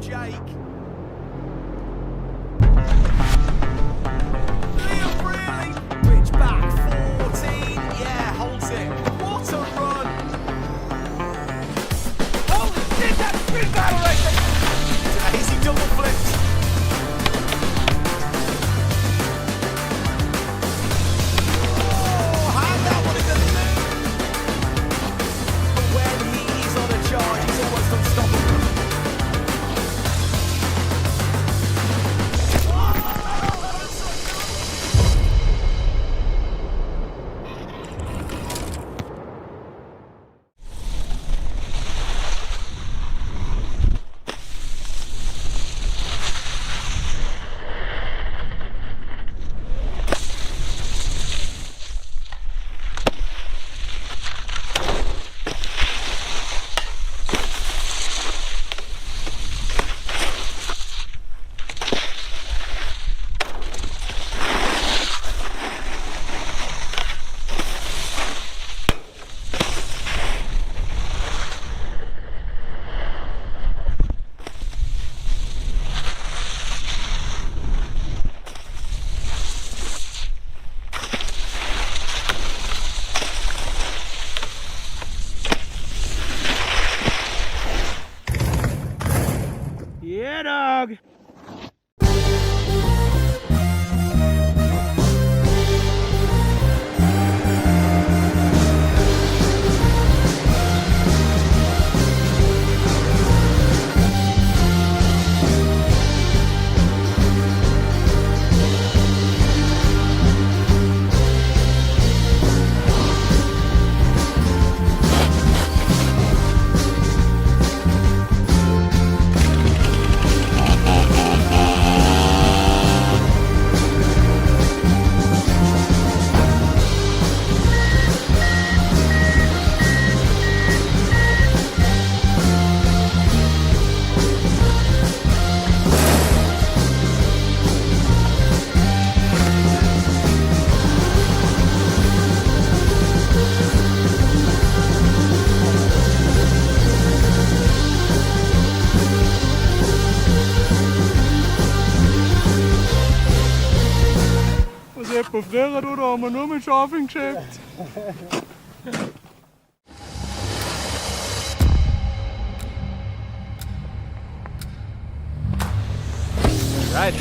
shake. Rich back, 14, yeah, holds it. What a run! Holy shit, that's spin battle right there! It's an easy double flips. Oh, how'd that one have gone? But when he's on a charge, he's almost unstoppable. Yeah, dog. Was jemand früher oder haben wir nur mit Schafen geschäft? Right.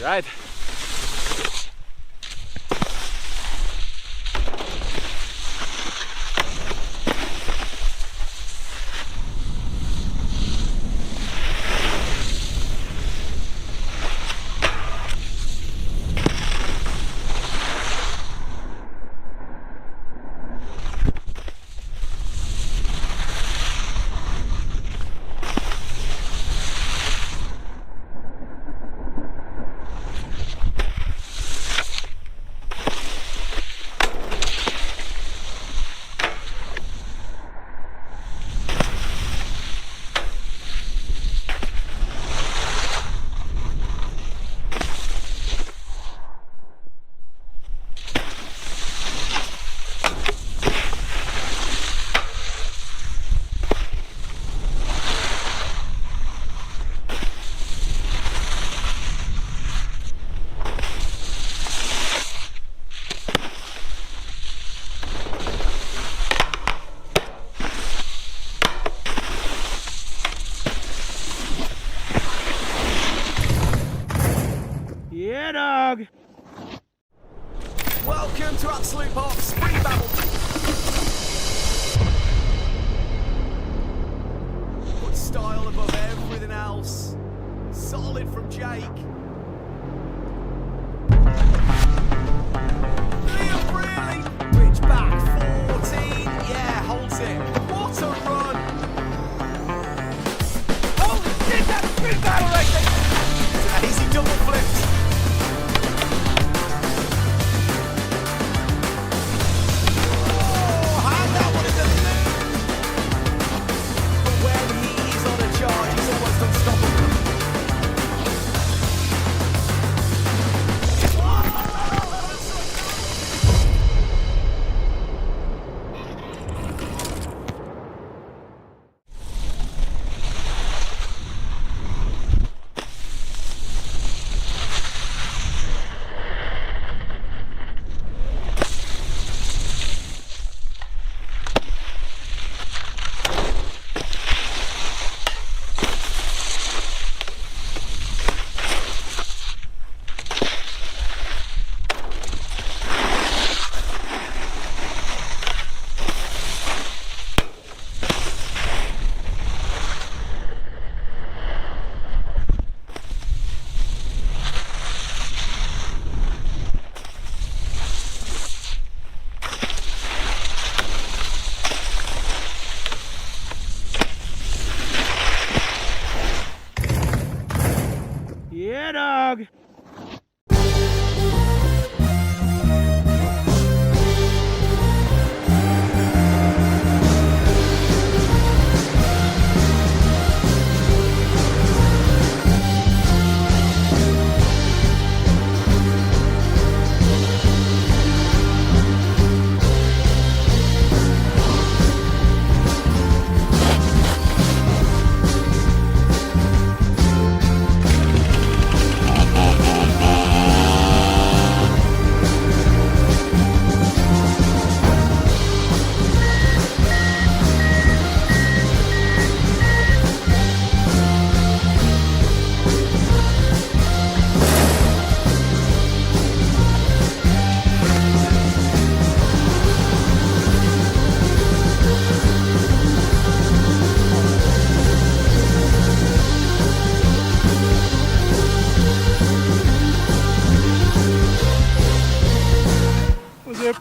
Right. dog. Welcome to AbsolutPark Spring Battle. Put style above everything else. Solid from Jake. Liam really. Rich back 14. Yeah, holds it. What a run. Holy shit, that spring battle racing. It's an easy double flips. Yeah, dog.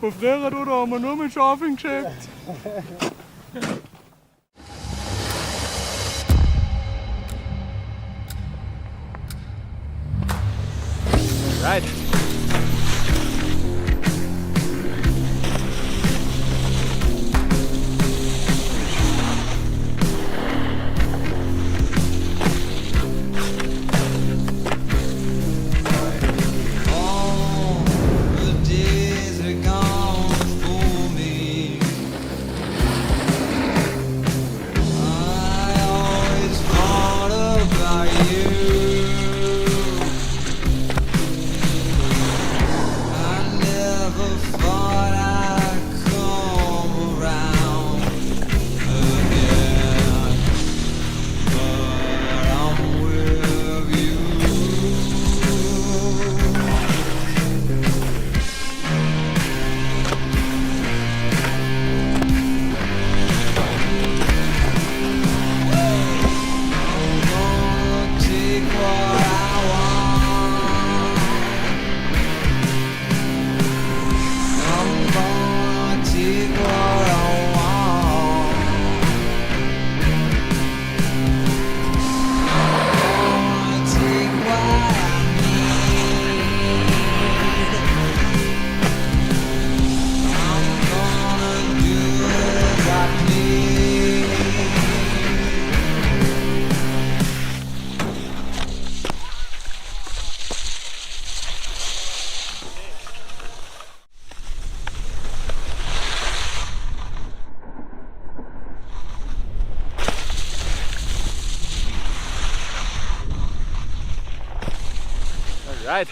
På fredag du der med noget med shoppingcheck. Right. Right.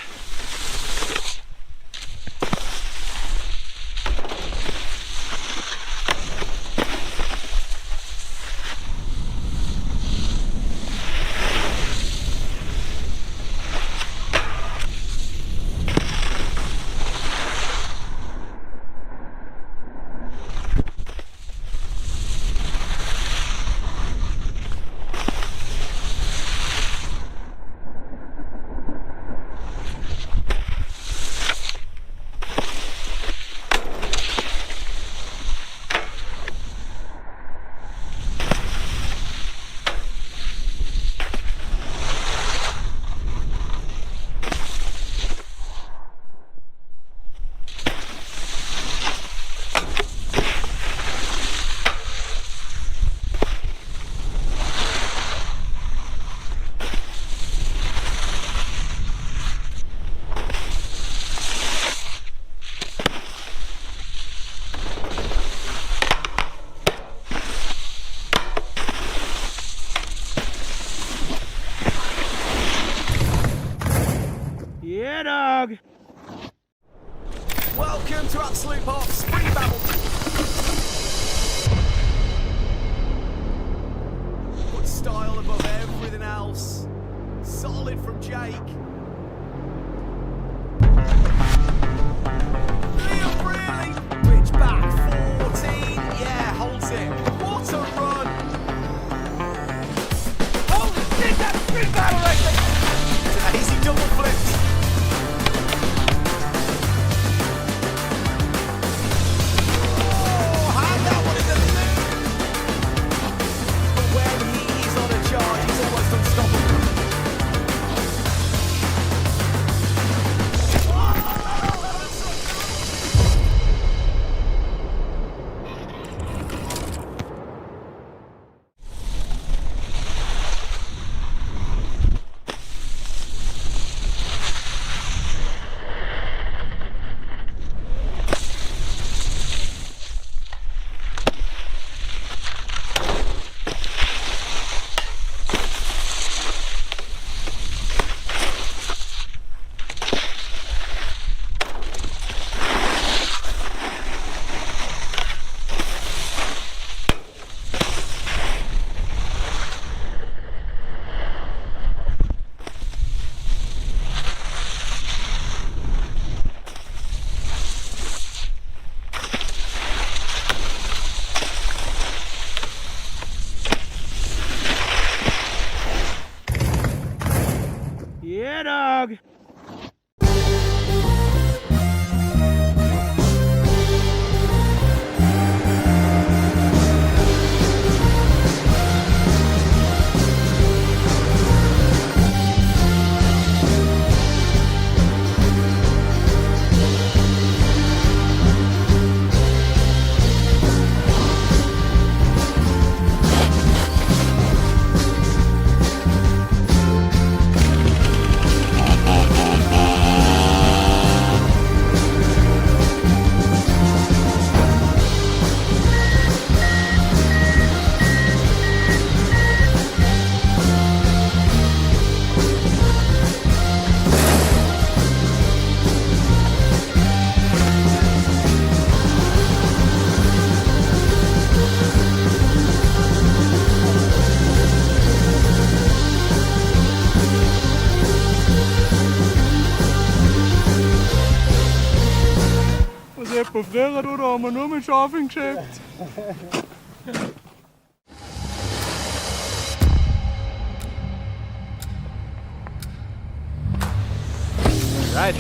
dog. Welcome to AbsolutPark Spring Battle. Put style above everything else. Solid from Jake. Liam really. Pitch back 14. Yeah, holds it. What a run. Oh, shit, that's spring battle right there. It's an easy double flips. Yeah, dog. Was etwa früher oder haben wir nur mit Schafen geschäft? Right.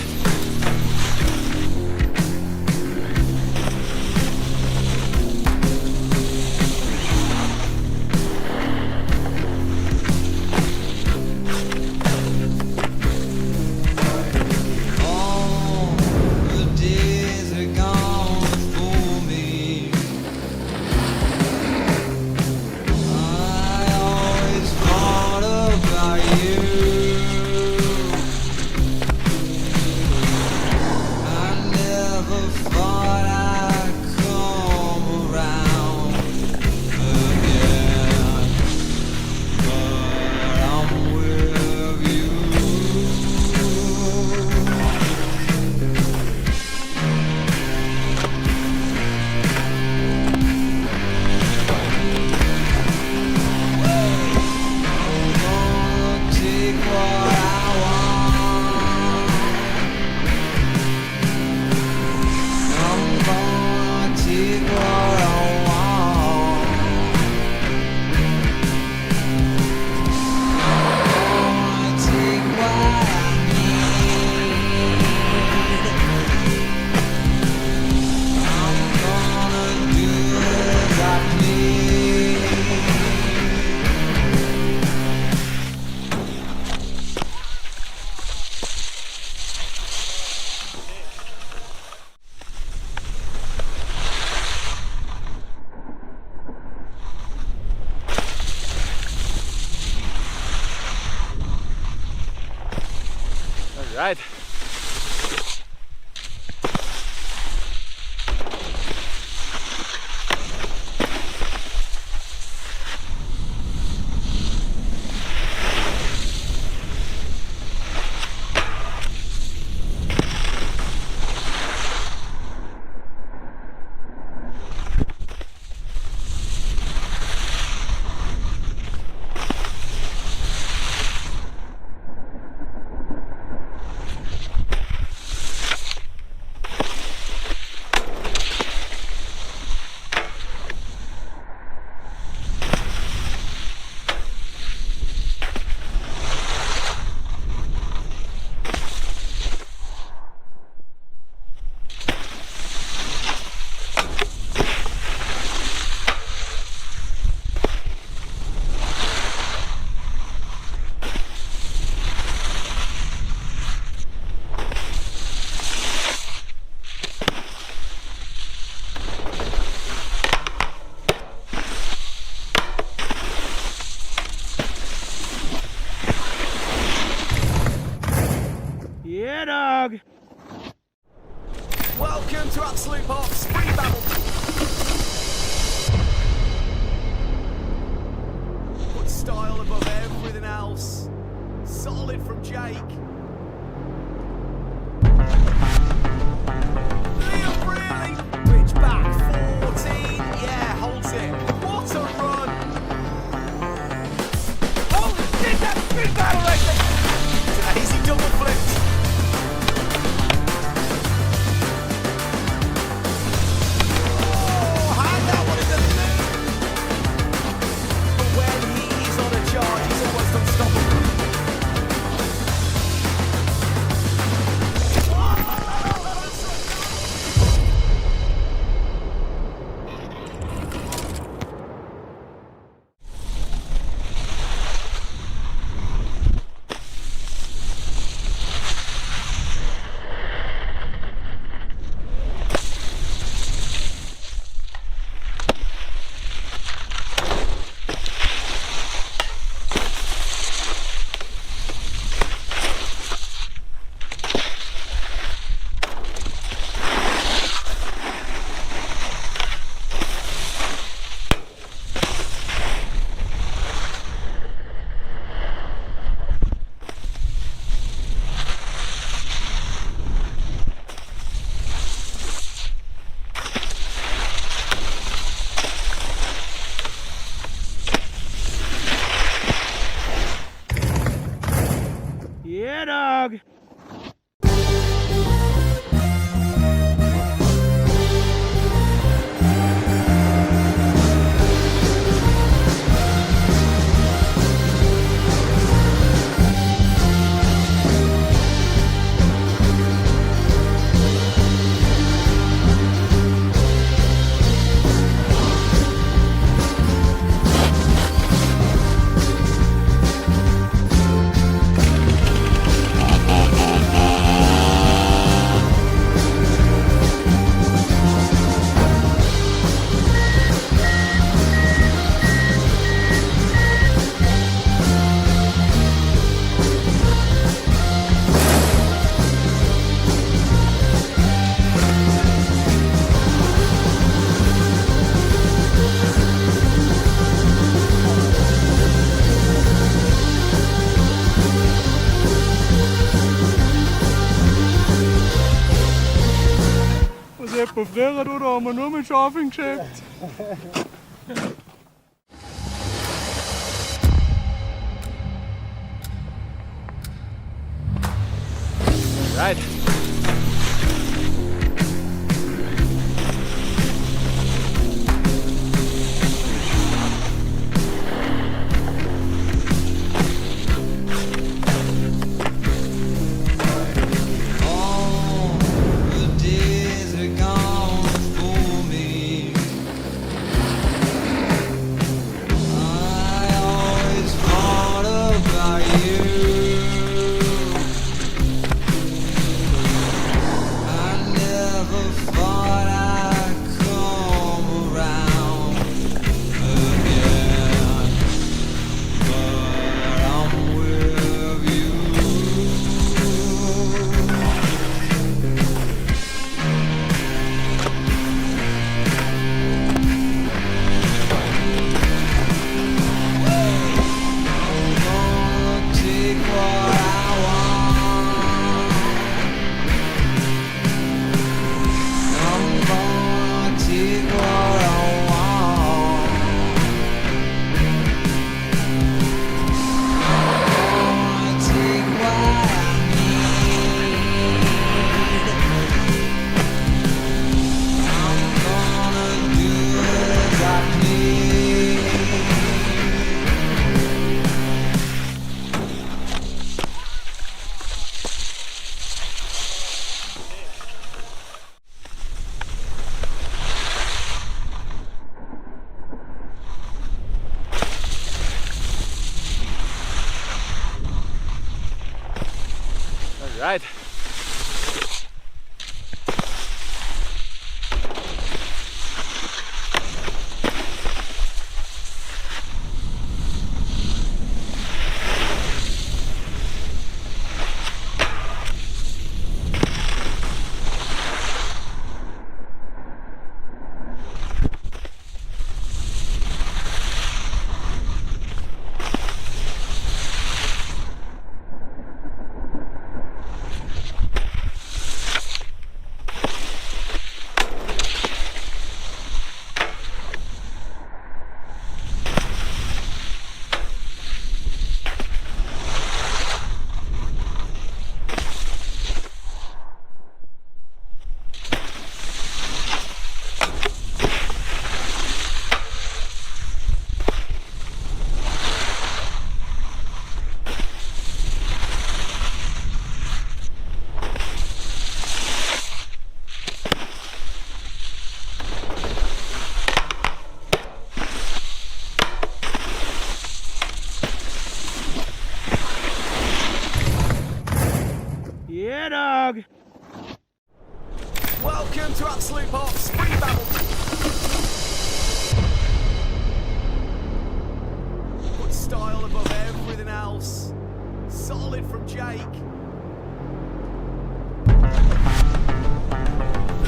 Right. dog. Welcome to AbsolutPark's free battle. Put style above everything else. Solid from Jake. Liam really. Rich back 14. Yeah, holds it. What a run. Holy shit, that's a free battle right there. It's an easy double flip. Yeah, dog. På flere du da, men nå med shoppingkjekt. Right. Right. dog. Welcome to AbsolutPark's free battle. Put style above everything else. Solid from Jake.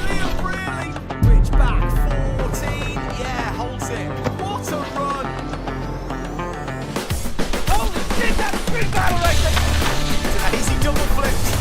Liam really. Rich back 14. Yeah, holds it. What a run. Holy shit, that's free battle right there. It's an easy double flips.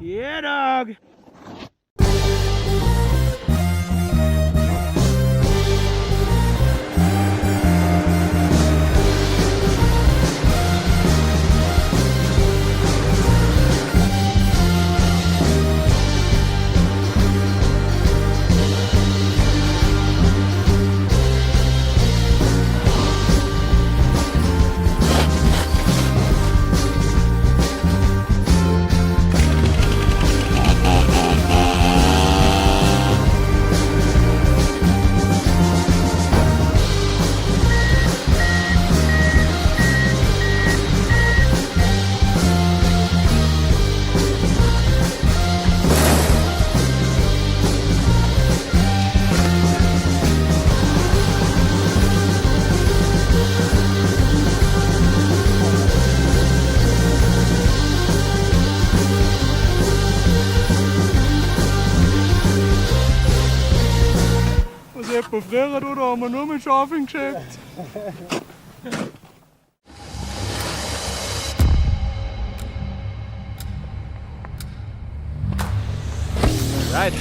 Yeah, dog. Was jemand früher da haben wir nur mit Schafen geschickt. Right.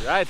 Right.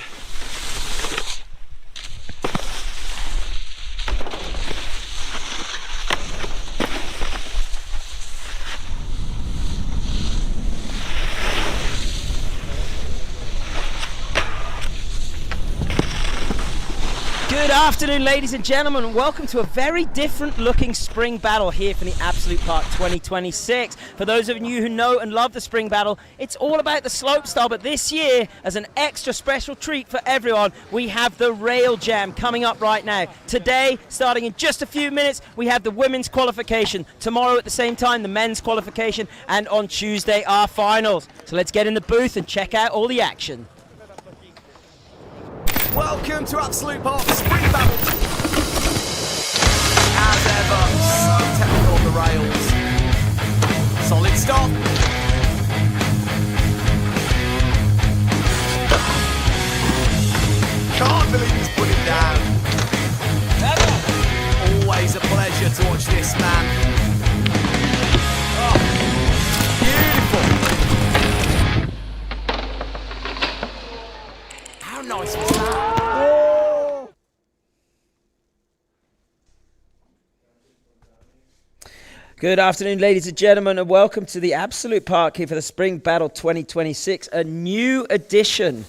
afternoon, ladies and gentlemen, and welcome to a very different looking spring battle here from the Absolute Park 2026. For those of you who know and love the spring battle, it's all about the slopestyle, but this year, as an extra special treat for everyone, we have the Rail Jam coming up right now. Today, starting in just a few minutes, we have the women's qualification. Tomorrow at the same time, the men's qualification, and on Tuesday, our finals. So let's get in the booth and check out all the action. Welcome to Absolute Park Spring Battle. As ever, so technical on the rails. Solid stop. Can't believe he's put it down. Always a pleasure to watch this man. Oh, beautiful. How nice was that? Good afternoon, ladies and gentlemen, and welcome to the Absolute Park here for the Spring Battle 2026, a new addition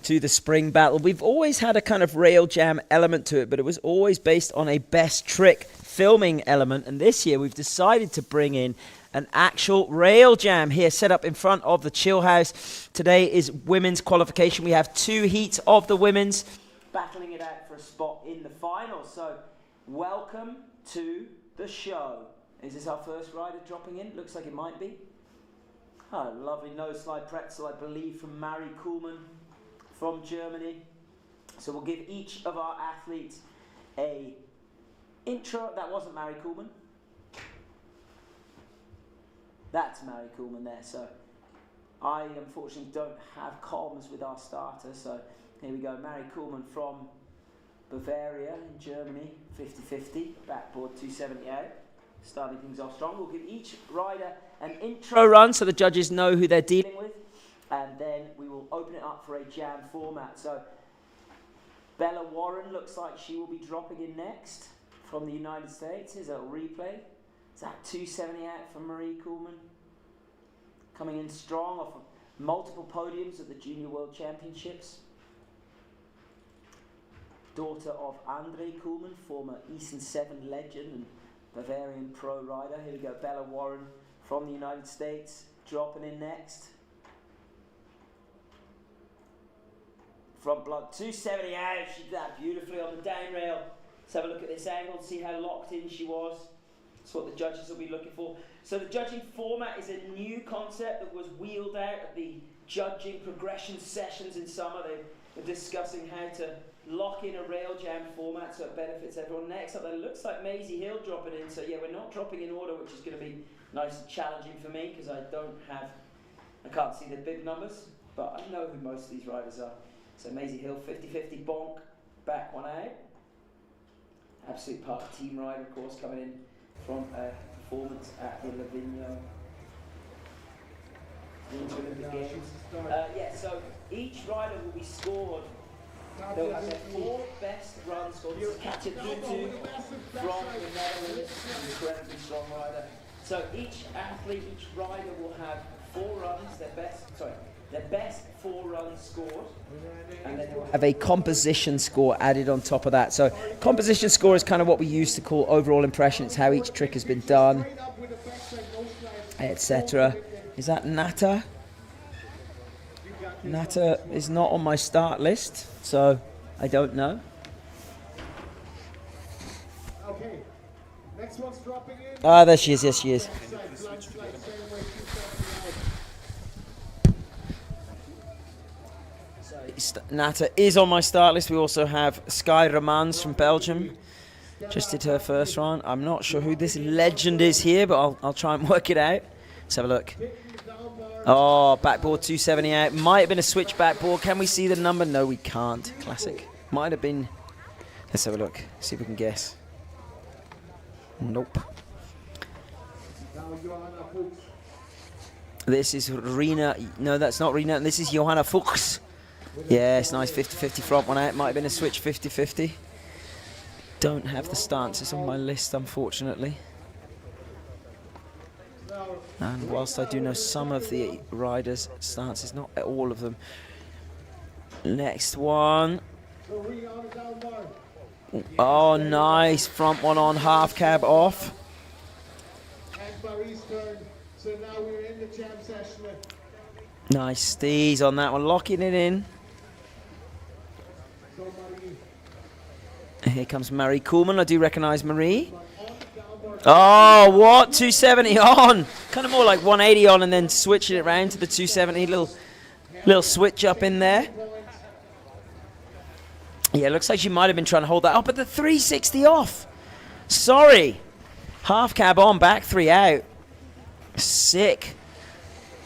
to the Spring Battle. We've always had a kind of rail jam element to it, but it was always based on a best trick filming element, and this year we've decided to bring in an actual rail jam here set up in front of the chill house. Today is women's qualification. We have 2 heats of the women's battling it out for a spot in the final. So welcome to the show. Is this our first rider dropping in? Looks like it might be. Oh, lovely nose slide pretzel, I believe, from Marie Kuhlmann from Germany. So we'll give each of our athletes a intro. That wasn't Marie Kuhlmann. That's Marie Kuhlmann there. So I unfortunately don't have comms with our starter. So here we go. Marie Kuhlmann from Bavaria in Germany, 50-50, backboard 278. Starting things off strong. We'll give each rider an intro run so the judges know who they're dealing with, and then we will open it up for a jam format. So Bella Warren looks like she will be dropping in next from the United States. Here's a little replay. Is that 278 from Marie Kuhlmann? Coming in strong off of multiple podiums at the Junior World Championships. Daughter of Andre Kuhlmann, former Eastern 7 legend and Bavarian pro rider. Here we go, Bella Warren from the United States, dropping in next. Front block 278, she did that beautifully on the down rail. Let's have a look at this angle, see how locked in she was. That's what the judges will be looking for. So the judging format is a new concept that was wheeled out at the judging progression sessions in summer. They were discussing how to lock in a rail jam format so it benefits everyone. Next up, it looks like Maisie Hill dropping in. So yeah, we're not dropping in order, which is going to be nice and challenging for me because I can't see the big numbers, but I know who most of these riders are. So Maisie Hill, 50-50 bonk, back one out. Absolute Park team rider, of course, coming in from a performance at the Livigno Winter Olympic Games. Yeah, so each rider will be scored. They'll have their 4 best runs scored. This is Katja Dutu from the Netherlands, an incredibly strong rider. So each athlete, each rider will have 4 runs, their best 4 runs scored, and then we'll have a composition score added on top of that. So composition score is kind of what we used to call overall impression. It's how each trick has been done, etc. Is that Nata? Nata is not on my start list, so I don't know. Okay, next one's dropping in. Ah, there she is. Yes, she is. So Nata is on my start list. We also have Sky Romans from Belgium. Just did her first run. I'm not sure who this legend is here, but I'll try and work it out. Let's have a look. Oh, backboard 278. Might have been a switch backboard. Can we see the number? No, we can't. Classic. Might have been. Let's have a look. See if we can guess. Nope. This is Rina. No, that's not Rina. This is Johanna Fuchs. Yeah, it's nice 50-50 front one out. Might have been a switch 50-50. Don't have the stances on my list, unfortunately. And whilst I do know some of the riders' stances, not all of them. Next one. Oh, nice. Front one on, half cab off. And Barry's turn. So now we're in the jam session. Nice steez on that one, locking it in. So Marie, And here comes Marie Kuhlmann. I do recognize Marie. Oh, what? 270 on. Kind of more like 180 on and then switching it around to the 270. Little switch up in there. Yeah, it looks like she might have been trying to hold that up, but the 360 off. Sorry. Half cab on, back 3 out. Sick.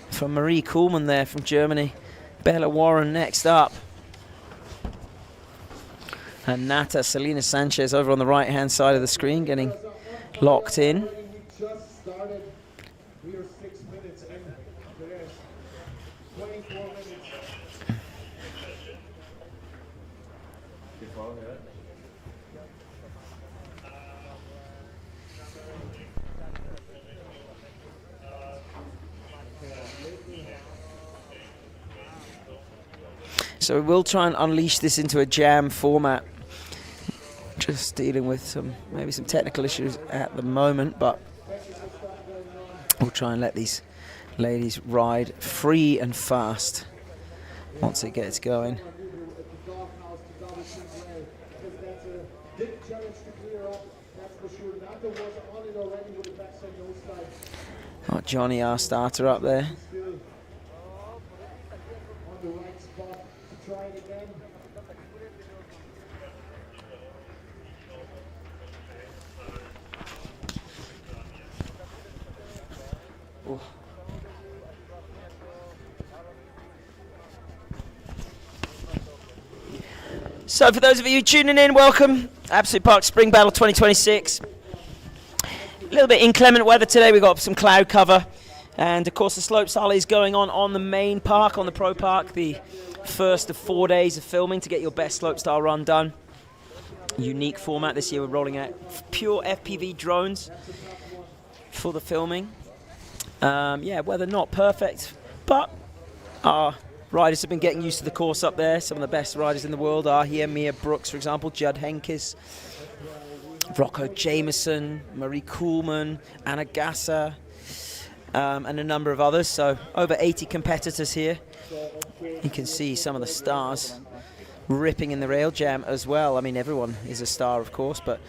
From Marie Kuhlmann there from Germany. Bella Warren next up. And Nata Selena Sanchez over on the right-hand side of the screen getting locked in. we just started. We are 6 minutes in. There's 24 minutes. So we'll try and unleash this into a jam format. Just dealing with maybe some technical issues at the moment, but we'll try and let these ladies ride free and fast once it gets going. Oh, Johnny, our starter up there. So for those of you tuning in, welcome. Absolute Park Spring Battle 2026. A little bit inclement weather today. We've got some cloud cover. And of course the slopestyle is going on the main park, on the Pro Park. The first of 4 days of filming to get your best slopestyle run done. Unique format this year. We're rolling out pure FPV drones for the filming. Yeah, weather not perfect, but our riders have been getting used to the course up there. Some of the best riders in the world are here. Mia Brooks, for example, Judd Henkes, Rocco Jameson, Marie Kuhlmann, Anna Gasser, and a number of others. So over 80 competitors here. You can see some of the stars ripping in the rail jam as well. I mean, everyone is a star, of course, but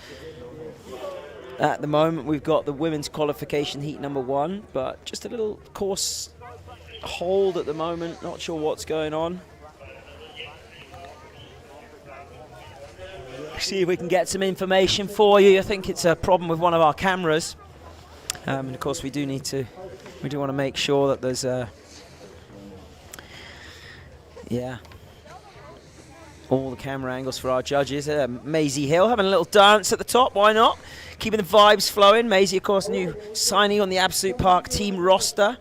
at the moment we've got the women's qualification heat number 1, but just a little course hold at the moment. Not sure what's going on. See if we can get some information for you. I think it's a problem with one of our cameras, and of course we do want to make sure that there's all the camera angles for our judges. Maisie Hill having a little dance at the top, why not? Keeping the vibes flowing. Maisie, of course, new signing on the Absolute Park team roster.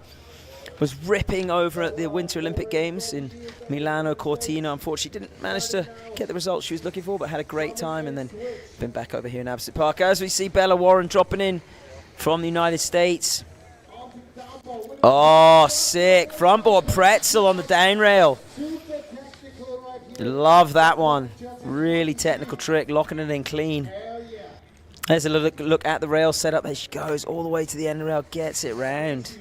Was ripping over at the Winter Olympic Games in Milano Cortina. Unfortunately, didn't manage to get the results she was looking for, but had a great time and then been back over here in Absolute Park. As we see Bella Warren dropping in from the United States. Oh, sick. Frontboard pretzel on the down rail. Love that one. Really technical trick, locking it in clean. There's a look at the rail setup. There she goes all the way to the end of the rail, gets it round.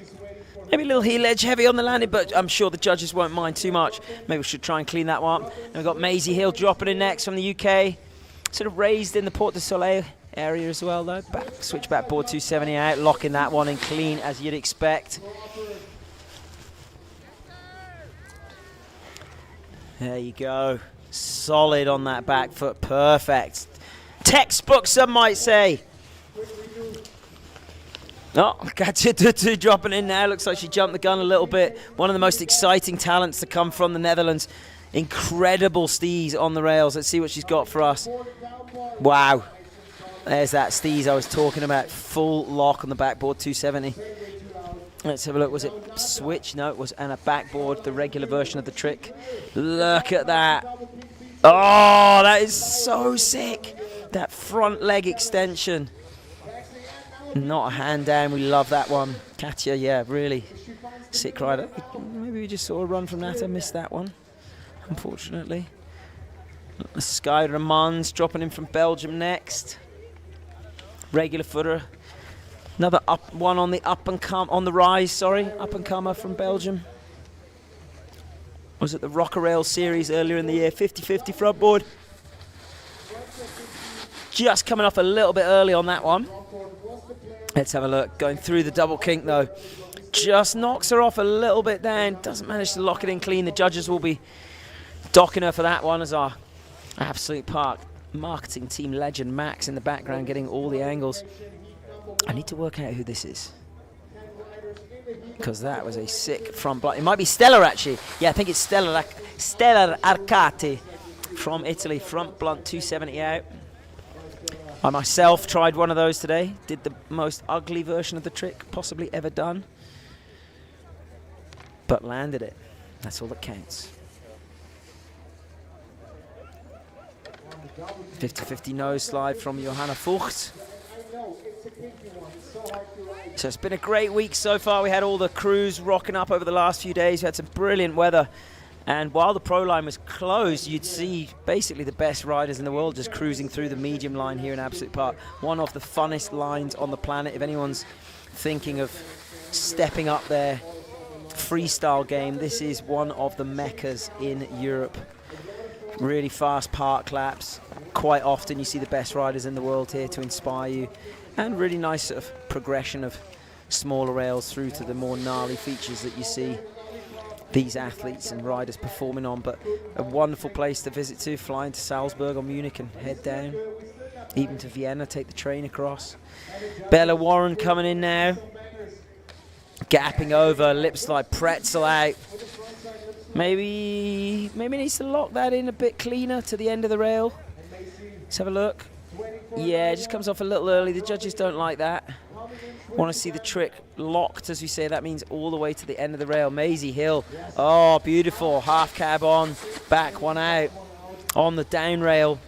Maybe a little heel edge heavy on the landing, but I'm sure the judges won't mind too much. Maybe we should try and clean that one up. And we've got Maisie Hill dropping in next from the UK. Sort of raised in the Port du Soleil area as well, though. Switch back board 270 out, locking that one in clean as you'd expect. There you go. Solid on that back foot. Perfect. Textbook, some might say. Oh, Katja Dutu dropping in now. Looks like she jumped the gun a little bit. One of the most exciting talents to come from the Netherlands. Incredible steez on the rails. Let's see what she's got for us. Wow. There's that steez I was talking about. Full lock on the backboard, 270. Let's have a look. Was it switch? No, it was and a backboard, the regular version of the trick. Look at that. Oh, that is so sick. That front leg extension. Not a hand down. We love that one. Katja, yeah, really sick rider. Maybe we just saw a run from Nata. Missed that one, unfortunately. Sky Ramons dropping in from Belgium next. Regular footer. Another one on the on the rise, sorry, up and comer from Belgium. Was it the Rocker Rail series earlier in the year? 50-50 front board. Just coming off a little bit early on that one. Let's have a look. Going through the double kink though. Just knocks her off a little bit down. Doesn't manage to lock it in clean. The judges will be docking her for that one as our Absolute Park marketing team legend Max in the background getting all the angles. I need to work out who this is, because that was a sick front blunt. It might be Stella actually. Yeah, I think it's Stella Arcati from Italy. Front blunt 270 out. I myself tried one of those today. Did the most ugly version of the trick possibly ever done, but landed it. That's all that counts. 50-50 nose slide from Johanna Fucht. So it's been a great week so far. We had all the crews rocking up over the last few days. We had some brilliant weather. And while the pro line was closed, you'd see basically the best riders in the world just cruising through the medium line here in Absolute Park. One of the funnest lines on the planet. If anyone's thinking of stepping up their freestyle game, this is one of the meccas in Europe. Really fast park laps. Quite often you see the best riders in the world here to inspire you. And really nice sort of progression of smaller rails through to the more gnarly features that you see these athletes and riders performing on. But a wonderful place to visit to, flying to Salzburg or Munich and head down. Even to Vienna, take the train across. Bella Warren coming in now. Gapping over, lip slide, pretzel out. Maybe needs to lock that in a bit cleaner to the end of the rail. Let's have a look. Yeah, it just comes off a little early. The judges don't like that. Want to see the trick locked, as we say. That means all the way to the end of the rail. Maisie Hill. Oh, beautiful. Half cab on, back one out. On the down rail.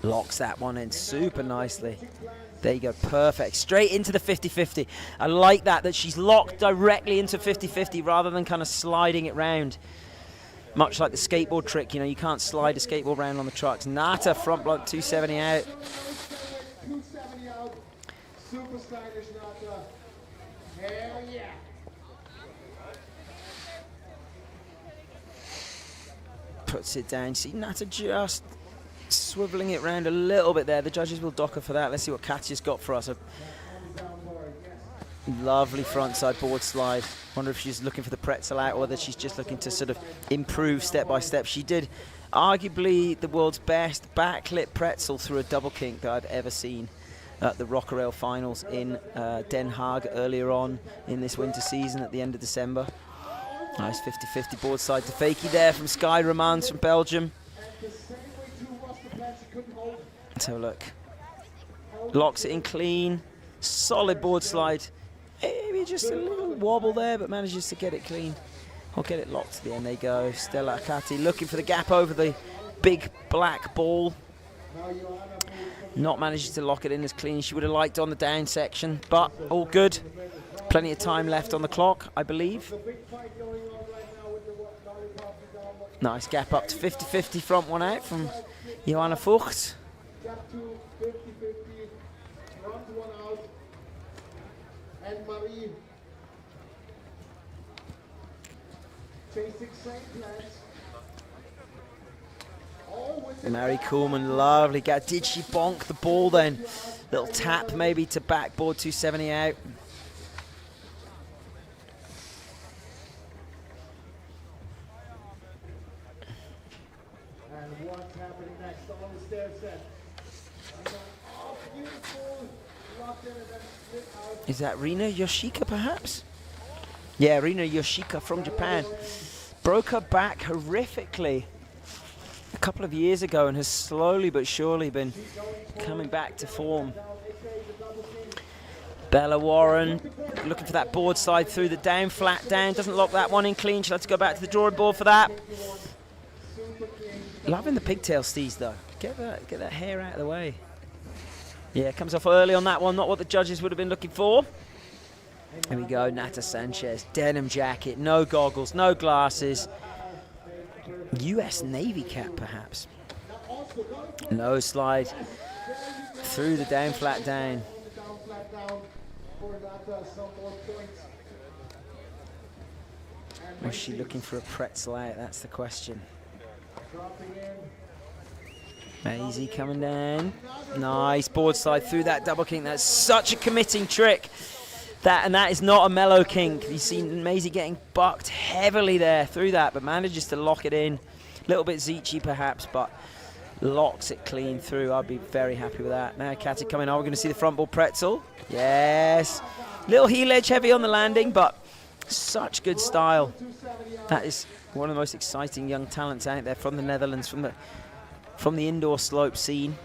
Locks that one in super nicely. There you go, perfect. Straight into the 50-50. I like that she's locked directly into 50-50 rather than kind of sliding it round. Much like the skateboard trick, you know, you can't slide a skateboard round on the trucks. Nata, front blunt, 270 out. 270 out. Super stylish, Nata. Hell yeah. Puts it down. See, Nata just swiveling it round a little bit there. The judges will dock her for that. Let's see what Katya's got for us. A lovely frontside board slide. Wonder if she's looking for the pretzel out or whether she's just looking to sort of improve step by step. She did arguably the world's best backlip pretzel through a double kink that I've ever seen at the Rocker Rail finals in Den Haag earlier on in this winter season at the end of December. Nice 50-50 board side to fakie there from Sky Romans from Belgium. Let's have a look. Locks it in clean. Solid board slide. Maybe just a little wobble there, but manages to get it clean. I'll get it locked to the end. There you go. Stella Arcati looking for the gap over the big black ball. Not managing to lock it in as clean as she would have liked on the down section, but all good. Plenty of time left on the clock, I believe. Nice gap up to 50-50 front one out from Johanna Fucht. Gap to 50-50. Front one out. And Marie. Chasing same plans. Mary Coolman, lovely gap. Did she bonk the ball then? Little tap maybe to backboard 270 out. And what's happening next on the stair set? Oh, beautiful. Locked in and then split out. Is that Rina Yoshika perhaps? Yeah, Rina Yoshika from Japan. Broke her back horrifically a couple of years ago and has slowly but surely been coming back to form. Bella Warren looking for that board slide through the down, flat down. Doesn't lock that one in clean. She'll have to go back to the drawing board for that. Loving the pigtail steez though. Get that hair out of the way. Yeah, comes off early on that one. Not what the judges would have been looking for. Here we go, Nata Sanchez. Denim jacket, no goggles, no glasses. US Navy cap, perhaps. No slide through the down, flat down. Was she looking for a pretzel out? That's the question. Maisie coming down. Nice board slide through that double kink. That's such a committing trick. That is not a mellow kink. You've seen Maisie getting bucked heavily there through that, but manages to lock it in. A little bit Zeechy perhaps, but locks it clean through. I'd be very happy with that. Now Katy coming on. We're going to see the front board pretzel. Yes. Little heel edge heavy on the landing, but such good style. That is one of the most exciting young talents out there from the Netherlands, from the indoor slope scene.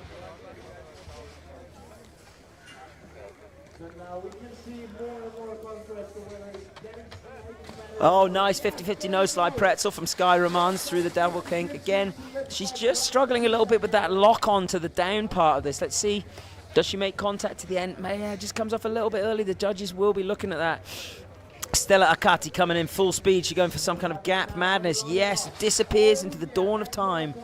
Oh, nice 50-50 no slide pretzel from Sky Romans through the double kink. Again, she's just struggling a little bit with that lock on to the down part of this. Let's see, does she make contact to the end? Yeah, just comes off a little bit early. The judges will be looking at that. Stella Akati coming in full speed. She's going for some kind of gap madness. Yes, disappears into the dawn of time.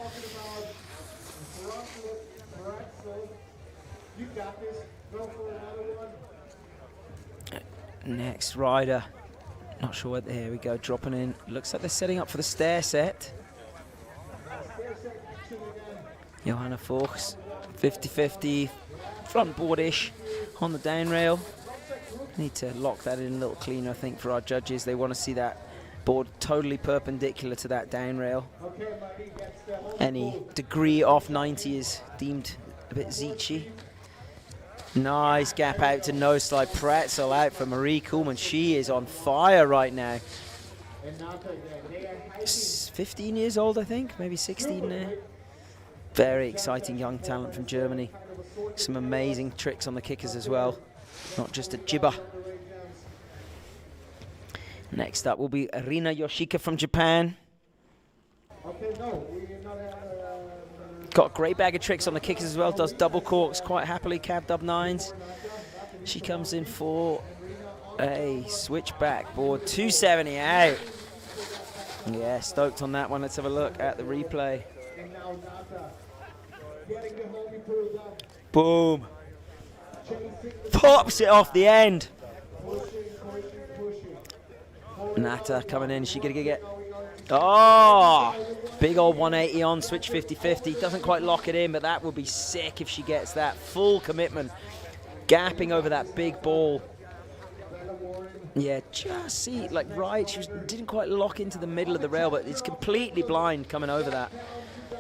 Next rider. Not sure what, here we go, dropping in. Looks like they're setting up for the stair set. Johanna Fuchs, 50-50, front board-ish on the down rail. Need to lock that in a little cleaner, I think, for our judges. They want to see that board totally perpendicular to that down rail. Any degree off 90 is deemed a bit zeechy. Nice gap out to no slide pretzel out for Marie Kuhlmann. She is on fire right now. 15 years old, I think, maybe 16 now. Very exciting young talent from Germany. Some amazing tricks on the kickers as well, not just a jibber. Next up will be Rina Yoshika from Japan. Got a great bag of tricks on the kickers as well. Does double corks quite happily, cab dub nines. She comes in for a switchback board, 270 out. Yeah, stoked on that one. Let's have a look at the replay. Boom. Pops it off the end. Nata coming in. Is she going to get... Oh! Big old 180 on, switch 50-50. Doesn't quite lock it in, but that would be sick if she gets that full commitment. Gapping over that big ball. Yeah, just see, like right, she didn't quite lock into the middle of the rail, but it's completely blind coming over that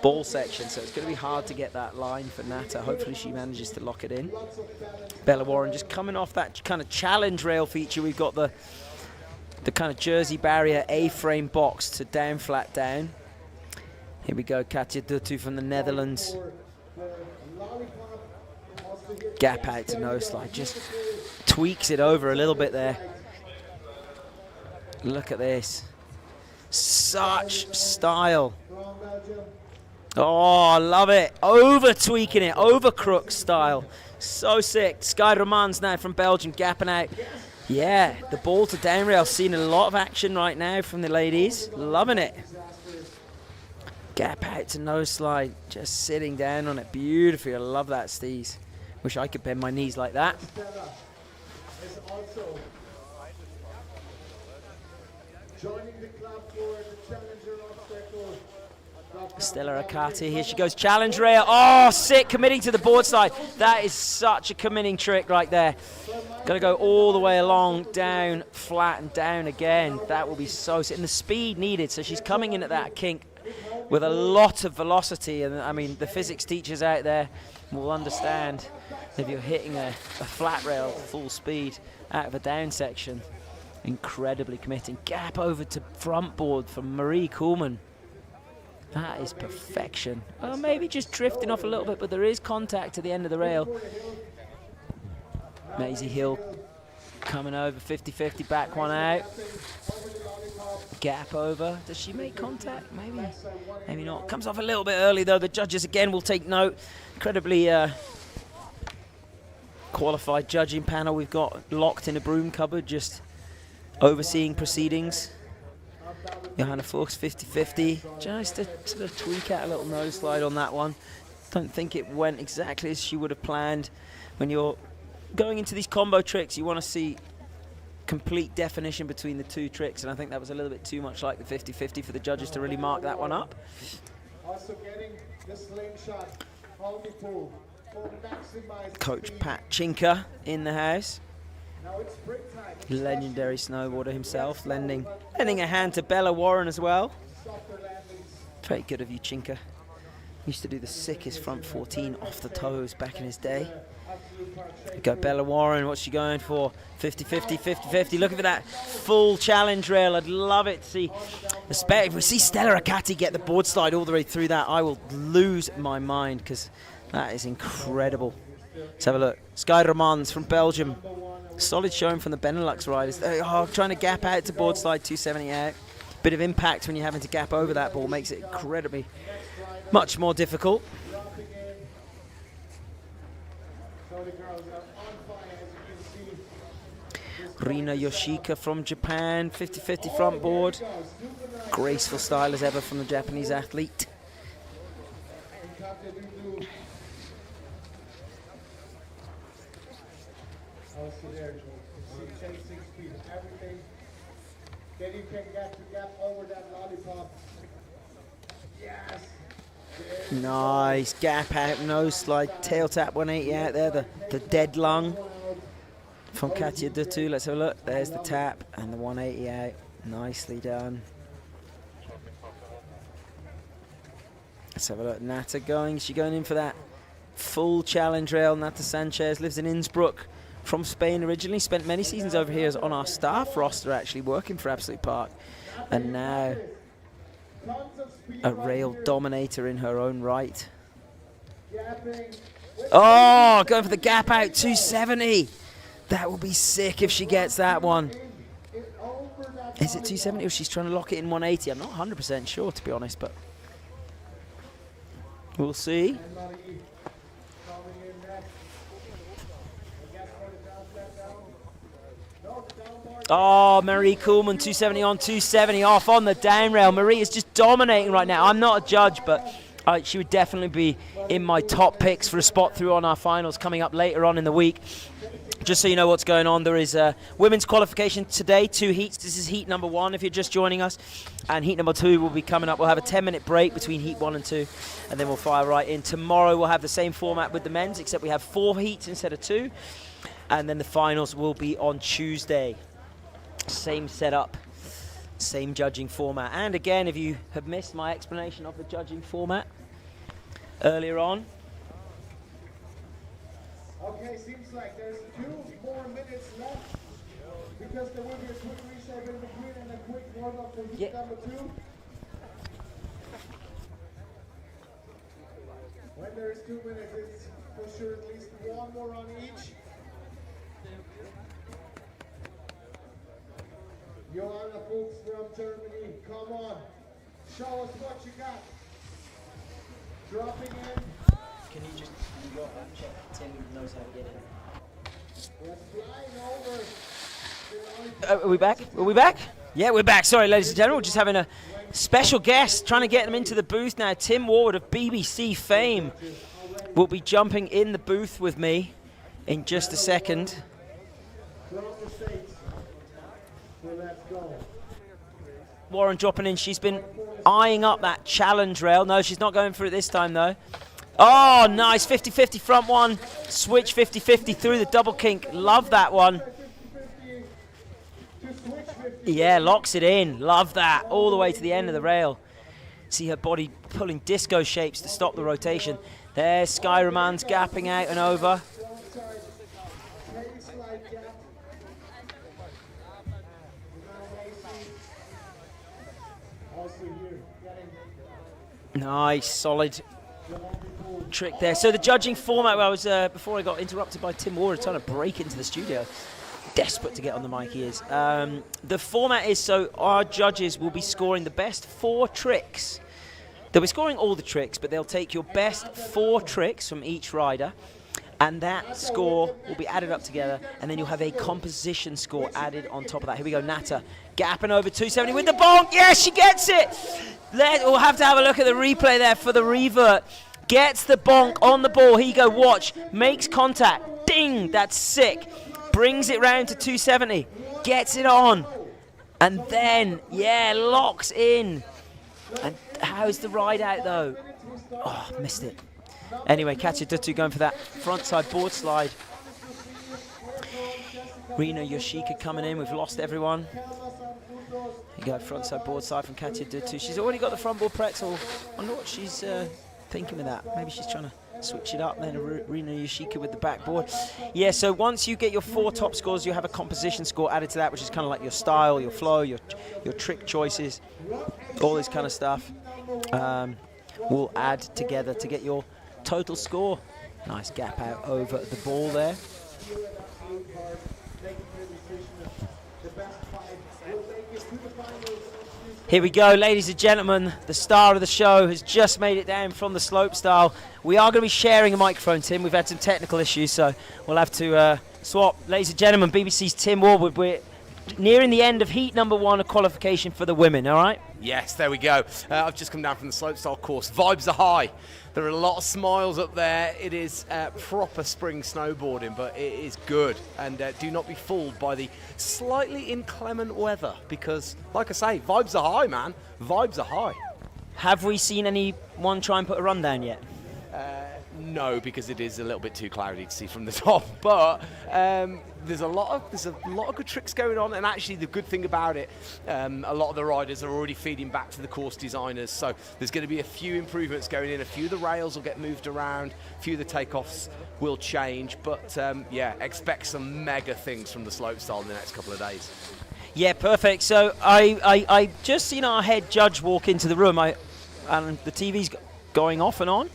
ball section, so it's going to be hard to get that line for Nata. Hopefully she manages to lock it in. Bella Warren just coming off that kind of challenge rail feature. We've got the kind of jersey barrier A-frame box to down, flat down. Here we go, Katja Dutu from the Netherlands. Gap out to no slide, just tweaks it over a little bit there. Look at this. Such style. Oh, I love it. Over tweaking it, over crook style. So sick. Sky Romans now from Belgium, gapping out. Yeah, the ball to down rail, seeing a lot of action right now from the ladies. Loving it. Gap out to no slide, just sitting down on it. Beautifully, I love that, Steez. Wish I could bend my knees like that. Stella Akati, here she goes, challenge rail. Oh, sick, committing to the board slide. That is such a committing trick right there. Gonna go all the way along, down, flat, and down again. That will be so sick. And the speed needed, so she's coming in at that kink with a lot of velocity. And I mean, the physics teachers out there will understand if you're hitting a flat rail full speed out of a down section. Incredibly committing. Gap over to front board from Marie Kuhlmann. That is perfection. Well, maybe just drifting off a little bit, but there is contact to the end of the rail. Maisie Hill coming over, 50-50, back one out. Gap over. Does she make contact? Maybe. Maybe not. Comes off a little bit early, though. The judges, again, will take note. Incredibly qualified judging panel we've got locked in a broom cupboard, just overseeing proceedings. Johanna Fuchs, 50-50. Just to sort of tweak out a little nose slide on that one. Don't think it went exactly as she would have planned. When you're going into these combo tricks, you want to see complete definition between the two tricks, and I think that was a little bit too much like the 50-50 for the judges to really mark that one up. Also getting the slingshot, pull for maximize Coach speed. Pat Chinka in the house. Now it's springtime. Legendary snowboarder himself, lending a hand to Bella Warren as well. Softer landings. Very good of you, Chinka. Used to do the sickest front 14 off the toes back in his day. We go Bella Warren, what's she going for? 50-50, 50-50. Looking for that full challenge rail. I'd love it to see. If we see Stella Akati get the board slide all the way through that, I will lose my mind, because that is incredible. Let's have a look. Sky Romans from Belgium. Solid showing from the Benelux riders. Trying to gap out to board slide 270 out. Bit of impact when you're having to gap over that ball. Makes it incredibly much more difficult. Rina Yoshika from Japan, 50-50 front board. Graceful style as ever from the Japanese athlete. Also there, chasing speed, everything. Then you can get to gap over that lollipop. Yes. Nice gap out, nose slide, tail tap 180 out there, the dead lung from Katja Dutu. Let's have a look. There's the tap and the 180 out. Nicely done. Let's have a look. Nata going. She's going in for that full challenge rail. Nata Sanchez lives in Innsbruck from Spain originally. Spent many seasons over here as on our staff roster, actually working for AbsolutPark, and now a rail dominator in her own right. Oh, going for the gap out 270. That will be sick if she gets that one. Is it 270 or she's trying to lock it in 180? I'm not 100% sure, to be honest, but we'll see. Oh, Marie Kuhlmann, 270 on, 270 off on the down rail. Marie is just dominating right now. I'm not a judge, but she would definitely be in my top picks for a spot through on our finals coming up later on in the week. Just so you know what's going on, there is a women's qualification today, 2 heats. This is heat number 1 if you're just joining us, and heat number 2 will be coming up. We'll have a 10-minute break between heat 1 and 2, and then we'll fire right in. Tomorrow we'll have the same format with the men's, except we have 4 heats instead of 2, and then the finals will be on Tuesday. Same setup, same judging format. And again, if you have missed my explanation of the judging format earlier on. Okay, seems like there's 2 more minutes left, because there will be a quick reset in between and a quick warm-up for heat number 2. When there is 2 minutes, it's for sure at least 1 more on each. Johanna Fuchs from Germany, come on, show us what you got. Dropping in. Can you just check Tim knows how to get in? We're flying over. Are we back? Are we back? Yeah, we're back. Sorry, ladies and gentlemen, we're just having a special guest, trying to get them into the booth now. Tim Ward of BBC fame will be jumping in the booth with me in just a second. From the States. So let's go. Warren dropping in. She's been eyeing up that challenge rail. No, she's not going for it this time, though. Oh, nice. 50-50 front one. Switch 50-50 through the double kink. Love that one. Yeah, locks it in. Love that. All the way to the end of the rail. See her body pulling disco shapes to stop the rotation. There's Sky Romans gapping out and over. Nice, solid trick there. So the judging format, I was before I got interrupted by Tim Ward trying to break into the studio. Desperate to get on the mic he is. The format is so our judges will be scoring the best 4 tricks. They'll be scoring all the tricks, but they'll take your best 4 tricks from each rider, And that score will be added up together, and then you'll have a composition score added on top of that. Here we go, Nata, gapping over 270 with the bonk. Yes, she gets it. We'll have to have a look at the replay there for the revert. Gets the bonk on the ball. Here you go, watch. Makes contact. Ding, that's sick. Brings it round to 270. Gets it on. And then, yeah, locks in. And how's the ride out, though? Oh, missed it. Anyway, Katja Dutu going for that frontside board slide. Rina Yoshika coming in. We've lost everyone. Here you go, frontside board slide from Katja Dutu. She's already got the front board pretzel. I wonder what she's thinking with that. Maybe she's trying to switch it up. Then Rina Yoshika with the backboard. Yeah, so once you get your 4 top scores, you have a composition score added to that, which is kind of like your style, your flow, your trick choices, all this kind of stuff. Will add together to get your total score. Nice gap out over the ball there. Here we go, ladies and gentlemen. The star of the show has just made it down from the slopestyle. We are going to be sharing a microphone, Tim. We've had some technical issues, so we'll have to swap. Ladies and gentlemen, BBC's Tim Warwood. We're nearing the end of heat number 1 of qualification for the women, all right? Yes, there we go. I've just come down from the slopestyle course. Vibes are high. There are a lot of smiles up there. It is proper spring snowboarding, but it is good. And do not be fooled by the slightly inclement weather because, like I say, vibes are high, man. Vibes are high. Have we seen anyone try and put a run down yet? No, because it is a little bit too cloudy to see from the top. But there's a lot of good tricks going on, and actually the good thing about it, a lot of the riders are already feeding back to the course designers. So there's going to be a few improvements going in. A few of the rails will get moved around. A few of the takeoffs will change. But yeah, expect some mega things from the slopestyle in the next couple of days. Yeah, perfect. So I just seen our head judge walk into the room, and the TV's going off and on.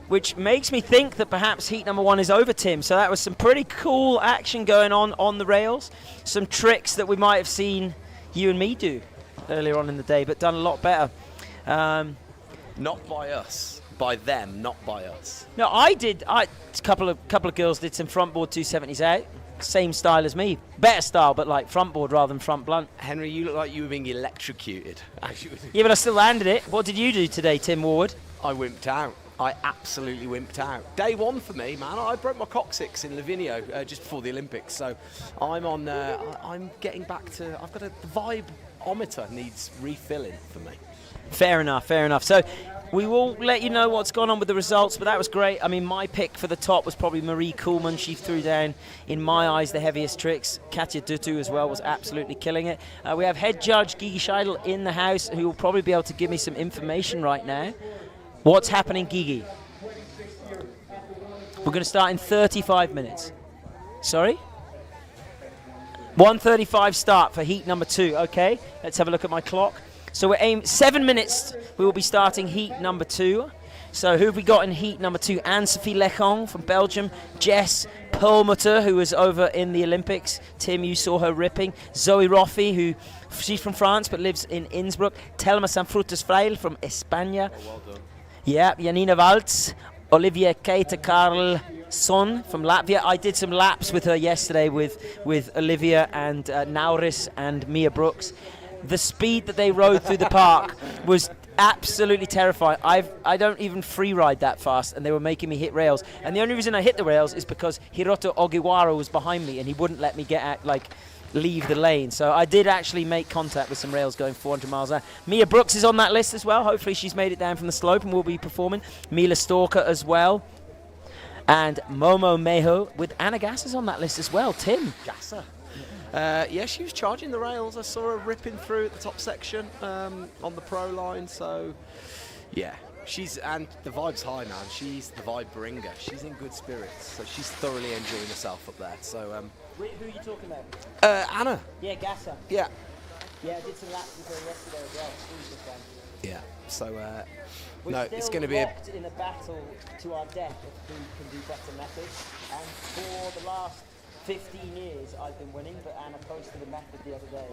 Which makes me think that perhaps heat number 1 is over, Tim. So that was some pretty cool action going on the rails. Some tricks that we might have seen you and me do earlier on in the day, but done a lot better. Not by us. By them, not by us. No, I did. A couple of girls did some front board 270s out. Same style as me. Better style, but like front board rather than front blunt. Henry, you look like you were being electrocuted. Yeah, but I still landed it. What did you do today, Tim Warwood? I wimped out. I absolutely wimped out. Day 1 for me, man. I broke my coccyx in Livigno just before the Olympics, so I'm on. I'm getting back to. I've got the vibe-ometer needs refilling for me. Fair enough. So we will let you know what's gone on with the results, but that was great. I mean, my pick for the top was probably Marie Kuhlmann. She threw down, in my eyes, the heaviest tricks. Katja Dutu as well was absolutely killing it. We have head judge Gigi Scheidel in the house, who will probably be able to give me some information right now. What's happening, Gigi? We're going to start in 35 minutes. Sorry? 1:35 start for heat number 2. Okay, let's have a look at my clock. So we're aiming 7 minutes. We will be starting heat number 2. So who have we got in heat number 2? Anne-Sophie Lechon from Belgium. Jess Perlmutter, who was over in the Olympics. Tim, you saw her ripping. Zoe Roffi, she's from France but lives in Innsbruck. Telma Sanfrutas-Freil from España. Oh, well done. Yeah, Janina Waltz, Olivia Keita-Karlsson from Latvia. I did some laps with her yesterday with Olivia and Nauris and Mia Brooks. The speed that they rode through the park was absolutely terrifying. I don't even free ride that fast, and they were making me hit rails. And the only reason I hit the rails is because Hiroto Ogiwara was behind me, and he wouldn't let me leave the lane. So I did actually make contact with some rails going 400 miles an hour. Mia Brooks is on that list as well. Hopefully she's made it down from the slope and will be performing. Mila Stalker as well. And Momo Meho with Anna Gasser's on that list as well. Tim. Gasser. Yeah, she was charging the rails. I saw her ripping through at the top section on the pro line. So, yeah. And the vibe's high, man. She's the vibe bringer. She's in good spirits. So she's thoroughly enjoying herself up there. So, who are you talking about? Anna. Yeah, Gasser. Yeah. Yeah, I did some laps with her yesterday as well. Yeah. So, We're no, still it's going to be locked in a battle to our death of who can do better methods. And for the last 15 years I've been winning, but Anna posted a method the other day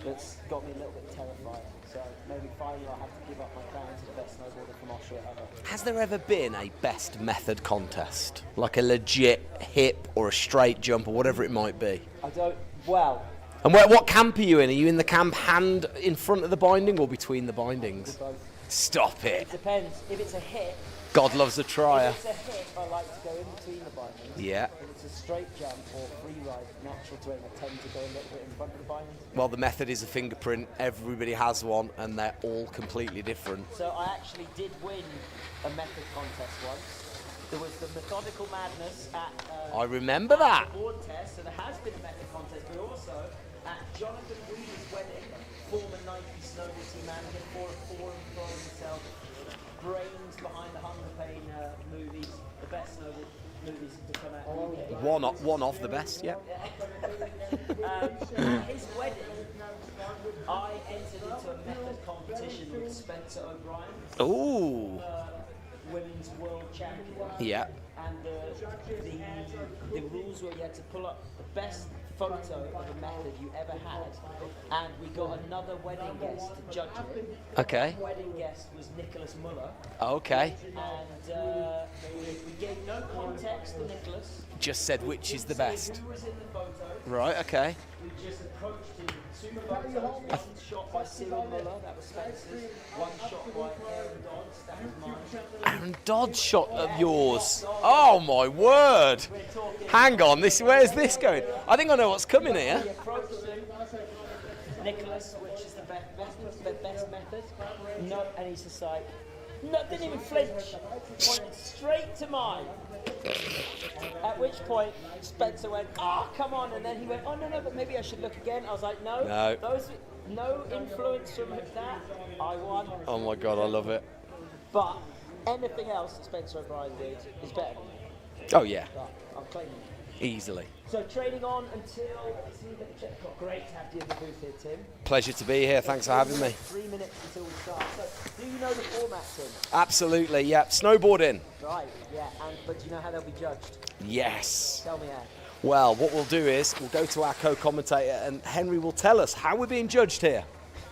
that's got me a little bit terrified. So maybe finally I'll have to give up my crown to the best snowboarder from Austria ever. Has there ever been a best method contest? Like a legit hip or a straight jump or whatever it might be? Well, And what camp are you in? Are you in the camp hand in front of the binding or between the bindings? both. Stop it. It depends. If it's a hip, God loves a trier. if it's a hip, I like to go in between the bindings. Yeah. If it's a straight jump or free ride, natural terrain, I tend to go a little bit in front of the bindings. Well, the method is a fingerprint. Everybody has one, and they're all completely different. So I actually did win a method contest once. There was the Methodical Madness at I remember that. the board test, so there has been a method contest, but also at Jonathan Wheeler's wedding, former Nike snowboard team manager, 4 from himself, brains behind the Hunger Pain movies, the best snowboard movies to come out in the UK. One of the best, yeah. At his wedding, I entered into a method competition with Spencer O'Brien, Ooh. women's world champion. Yeah. And the rules were you had to pull up the best photo of a method you ever had, and we got another wedding guest to judge it. Okay. The wedding guest was Nicholas Muller, Okay. and we gave no context to Nicholas. Just said which is the best. Who was in the photo? Right, okay. We just approached him with 2 photos. One shot by Cyril Muller, that was Spencer's. One shot by Aaron Dodds, that was mine. Aaron Dodd shot of yours. Oh my word. Hang on, where's this going? I think I know what's coming here. We approached him, Nicholas, which is the best method. No, and he's just like, no, didn't even flinch. Pointed straight to mine. At which point, Spencer went, oh, come on. And then he went, oh, no, but maybe I should look again. I was like, no. No influence from that. I won. Oh my God, I love it. But anything else that Spencer O'Brien did is better than me. Oh yeah, But I'm claiming it. easily. So training on until, great to have you in the booth here, Tim. Pleasure to be here, thanks for having me. 3 minutes until we start. So do you know the format, Tim? Absolutely, yeah. Snowboarding. Right, yeah, but do you know how they'll be judged? Yes. Tell me how. Well, what we'll do is we'll go to our co-commentator and Henry will tell us how we're being judged here.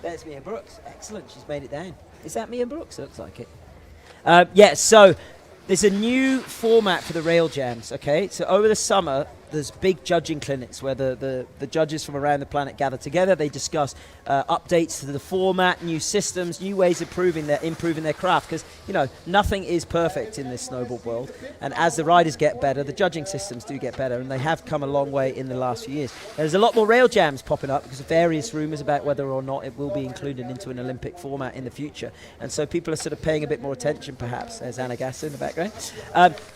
There's Mia Brooks. Excellent, she's made it down. Is that Mia Brooks? It looks like it. Yeah, so there's a new format for the rail jams, okay? So over the summer, there's big judging clinics where the judges from around the planet gather together. They discuss updates to the format, new systems, new ways of improving their craft. Because, you know, nothing is perfect in this snowboard world. And as the riders get better, the judging systems do get better. And they have come a long way in the last few years. There's a lot more rail jams popping up because of various rumours about whether or not it will be included into an Olympic format in the future. And so people are sort of paying a bit more attention, perhaps. There's Anna Gasser in the background.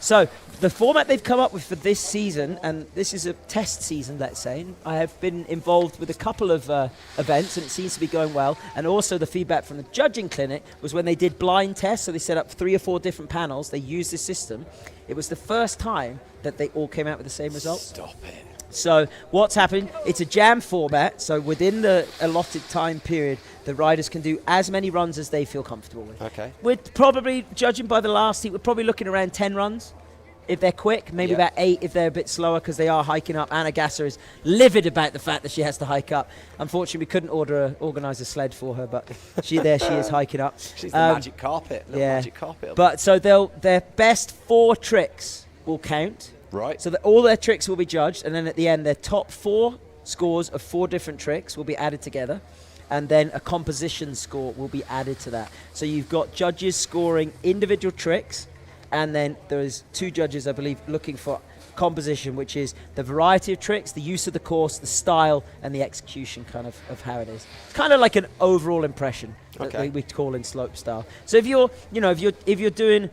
So the format they've come up with for this season, and this is a test season, let's say. And I have been involved with a couple of events, and it seems to be going well. And also the feedback from the judging clinic was when they did blind tests, so they set up 3 or 4 different panels, they used this system. It was the first time that they all came out with the same results. Stop it. So what's happened, it's a jam format, so within the allotted time period, the riders can do as many runs as they feel comfortable with. Okay. We're probably, judging by the last heat, we're probably looking around 10 runs. If they're quick, maybe about 8 if they're a bit slower because they are hiking up. Anna Gasser is livid about the fact that she has to hike up. Unfortunately, we couldn't organise a sled for her, but she is hiking up. She's the magic carpet. Magic carpet. But so their best 4 tricks will count. Right. So that all their tricks will be judged, and then at the end, their top 4 scores of 4 different tricks will be added together. And then a composition score will be added to that. So you've got judges scoring individual tricks, and then there's 2 judges, I believe, looking for composition, which is the variety of tricks, the use of the course, the style, and the execution kind of how it is. It's kind of like an overall impression that we call in slope style. So if you're doing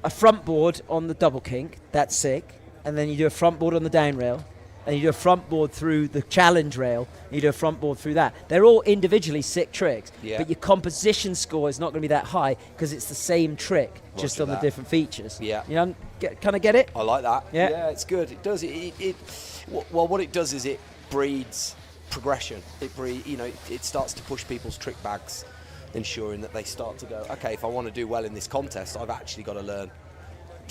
a front board on the double kink, that's sick, and then you do a front board on the down rail, and you do a front board through the challenge rail, and you do a front board through that. They're all individually sick tricks, but your composition score is not going to be that high because it's the same trick, just on the different features. Yeah. You know, kind of get it? I like that. Yeah. It's good. It does. What it does is it breeds progression. It starts to push people's trick bags, ensuring that they start to go, okay, if I want to do well in this contest, I've actually got to learn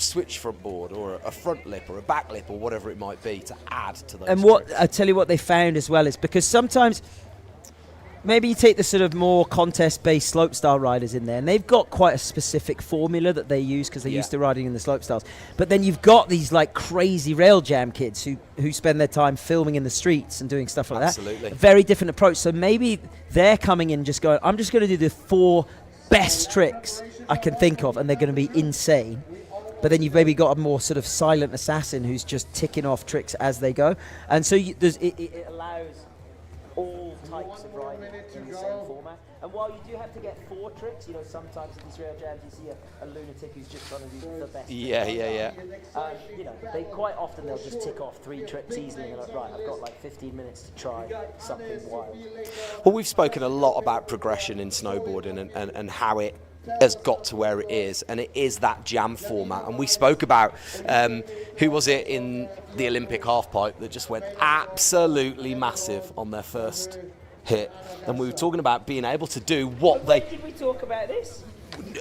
switch front board or a front lip or a back lip or whatever it might be to add to those. And what tricks. I tell you what they found as well is because sometimes maybe you take the sort of more contest-based slopestyle riders in there, and they've got quite a specific formula that they use because they're used to riding in the slopestyles. But then you've got these like crazy rail jam kids who spend their time filming in the streets and doing stuff like Absolutely. that. A very different approach. So maybe they're coming in just going, I'm just going to do the 4 best tricks I can think of, and they're going to be insane. But then you've maybe got a more sort of silent assassin who's just ticking off tricks as they go. And so it allows all types of riding in the same format. And while you do have to get 4 tricks, you know, sometimes in these rail jams you see a lunatic who's just trying to do the best. Yeah. You know, they quite often they'll just tick off 3 tricks easily and they're like, right, I've got like 15 minutes to try something wild. Well, we've spoken a lot about progression in snowboarding and how it has got to where it is, and it is that jam format. And we spoke about who was it in the Olympic halfpipe that just went absolutely massive on their first hit, and we were talking about being able to do what they Did we talk about this?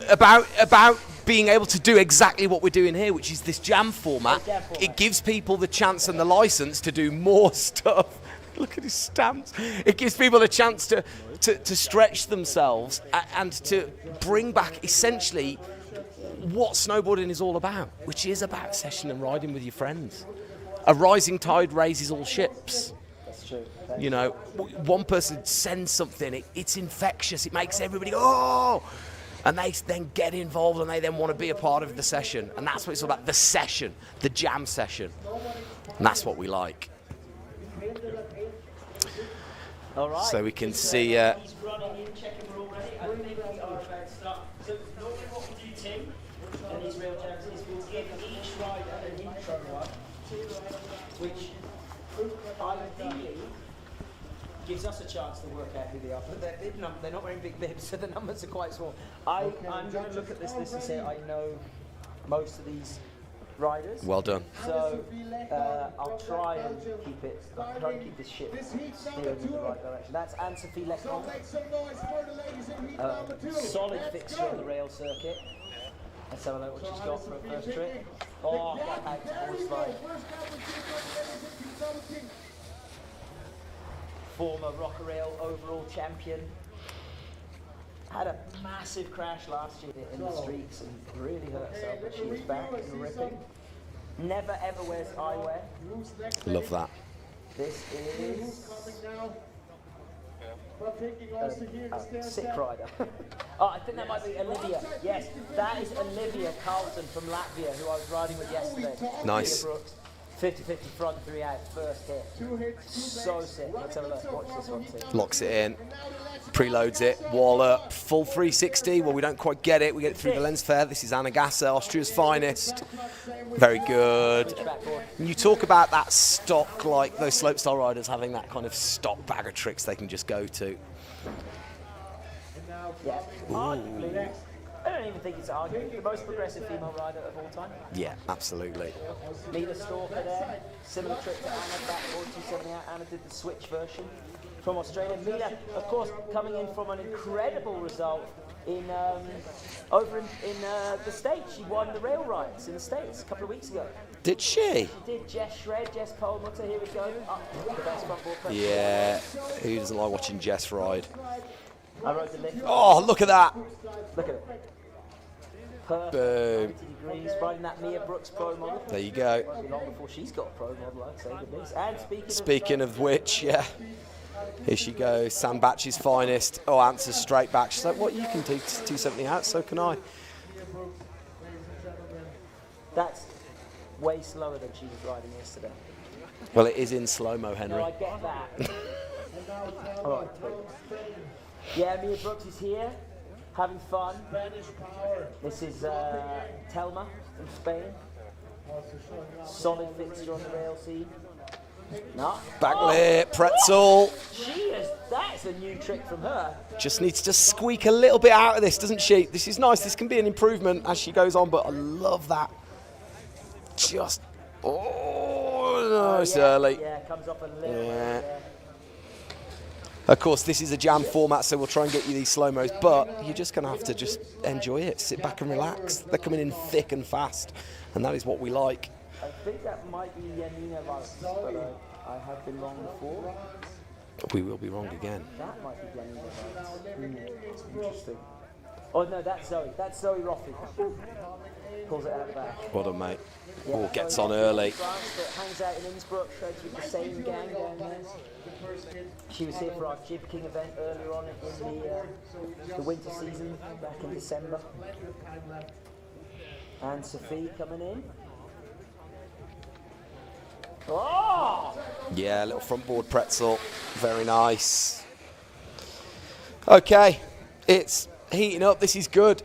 about being able to do exactly what we're doing here, which is this jam format. Jam format. It gives people the chance and the license to do more stuff. Look at his stamps. It gives people a chance to stretch themselves and to bring back essentially what snowboarding is all about, which is about session and riding with your friends. A rising tide raises all ships. That's true. You know, one person sends something, it's infectious, it makes everybody go, oh! And they then get involved and they then want to be a part of the session. And that's what it's all about, the session, the jam session. And that's what we like. All right. So we can see... He's running in, checking we're all ready. I think we are about to start. So normally what we do, Tim, in these rail jams is we'll give each rider an intro run, which ideally gives us a chance to work out who they are. But they're not wearing big bibs, so the numbers are quite small. I'm going to look at this list and say I know most of these riders. Well done. So I'll try and keep this ship steering in the right direction. That's Anne-Sophie Leclerc, solid fixture on the rail circuit. Let's have a look what she's got for her first trick. Oh, that out to slide. Former Rocker Rail overall champion. Had a massive crash last year in the streets and really hurt herself, but she's back and ripping. Never ever wears eyewear. Love that. This is sick rider. Oh, I think that might be Olivia. Yes, that is Olivia Carlton from Latvia, who I was riding with yesterday. Nice. Olivia Brooks, 50-50 front 3 out, first hit. So sick. Let's have a look. Watch this one, too. Locks it in. Preloads it, wallop, full 360. Well, we don't quite get it. We get it through the lens flare. This is Anna Gasser, Austria's finest. Very good. And you talk about that stock, like those slopestyle riders having that kind of stock bag of tricks they can just go to. Yeah. Arguably, I don't even think it's arguably the most progressive female rider of all time. Yeah, absolutely. Nina Stalker there, similar trick to Anna, back 4270 out. Anna did the switch version from Australia. Mina, of course, coming in from an incredible result in over in the States. She won the rail rides in the States a couple of weeks ago. Did she? She did. Jess Shred, Jess Perlmutter, here we go. Up the best front board pressure. Yeah, who doesn't like watching Jess ride? I rode the lift. Oh, look at that. Look at it. Perfect. Boom. 90 degrees, riding that Mia Brooks Pro model. There you go. Won't be long before she's got a pro model, I'd say. Goodness. And Speaking of which, yeah. Here she goes, Sam Batch's finest. Oh, answers straight back. She's like, what, you can do 270 out, so can I. That's way slower than she was riding yesterday. Well, it is in slow-mo, Henry. No, I get that. All right. Yeah, Mia Brooks is here, having fun. This is Telma from Spain. Solid fixture on the rail scene. No. Backlip, pretzel. She is, that's a new trick from her. Just needs to squeak a little bit out of this, doesn't she? This is nice. This can be an improvement as she goes on, but I love that. Just, oh, nice early. Yeah, comes up a little Yeah. bit. Of course, this is a jam format, so we'll try and get you these slow-mos, but you're just going to have to just enjoy it, sit back and relax. They're coming in thick and fast, and that is what we like. I think that might be Janina Valks, but I have been wrong before. We will be wrong again. That might be Janina Valks. Interesting. Oh no, that's Zoe. That's Zoe Roffey. Pulls it out back. Well done, mate. Yeah, Oh, gets on early. France that hangs out in Innsbruck, goes with the same gang down there. She was here for our Jib King event earlier on in the winter season, back in December. And Sophie coming in. Oh! Yeah, little front board pretzel. Very nice. Okay, it's heating up. This is good.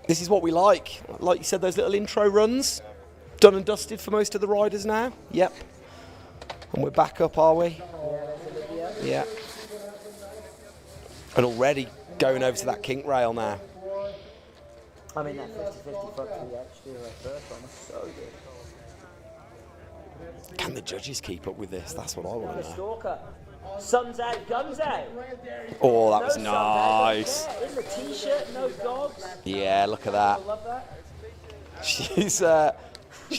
This is what we like. Like you said, those little intro runs. Done and dusted for most of the riders now. Yep. And we're back up, are we? Yeah. And already going over to that kink rail now. I mean, that 50-50 front to the edge, first one was so good. Can the judges keep up with this? That's what I want The to know. stalker. Sun's out, guns out. Oh, that was No sun's out, nice. yeah, in the t-shirt, no dogs. Yeah, look at I that. love that. She's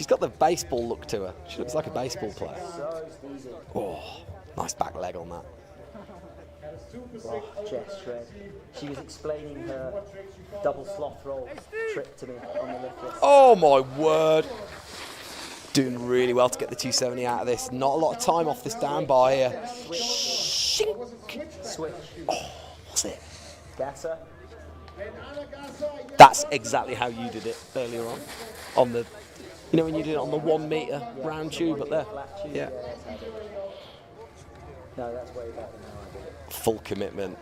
got the baseball look to her. She looks like a baseball player. So easy. Oh, nice back leg on that. Oh, Jess Shred. She was explaining her double sloth roll trick to me on the lift list. Oh my word. Doing really well to get the 270 out of this. Not a lot of time off this down bar here. Shink. Switch. Oh, what's it? Gasser. That's exactly how you did it earlier on the, you know when you did it on the 1 metre round tube up there. Flat tube, Yeah. that's how I did it. No, that's way better than how I did it. Full commitment.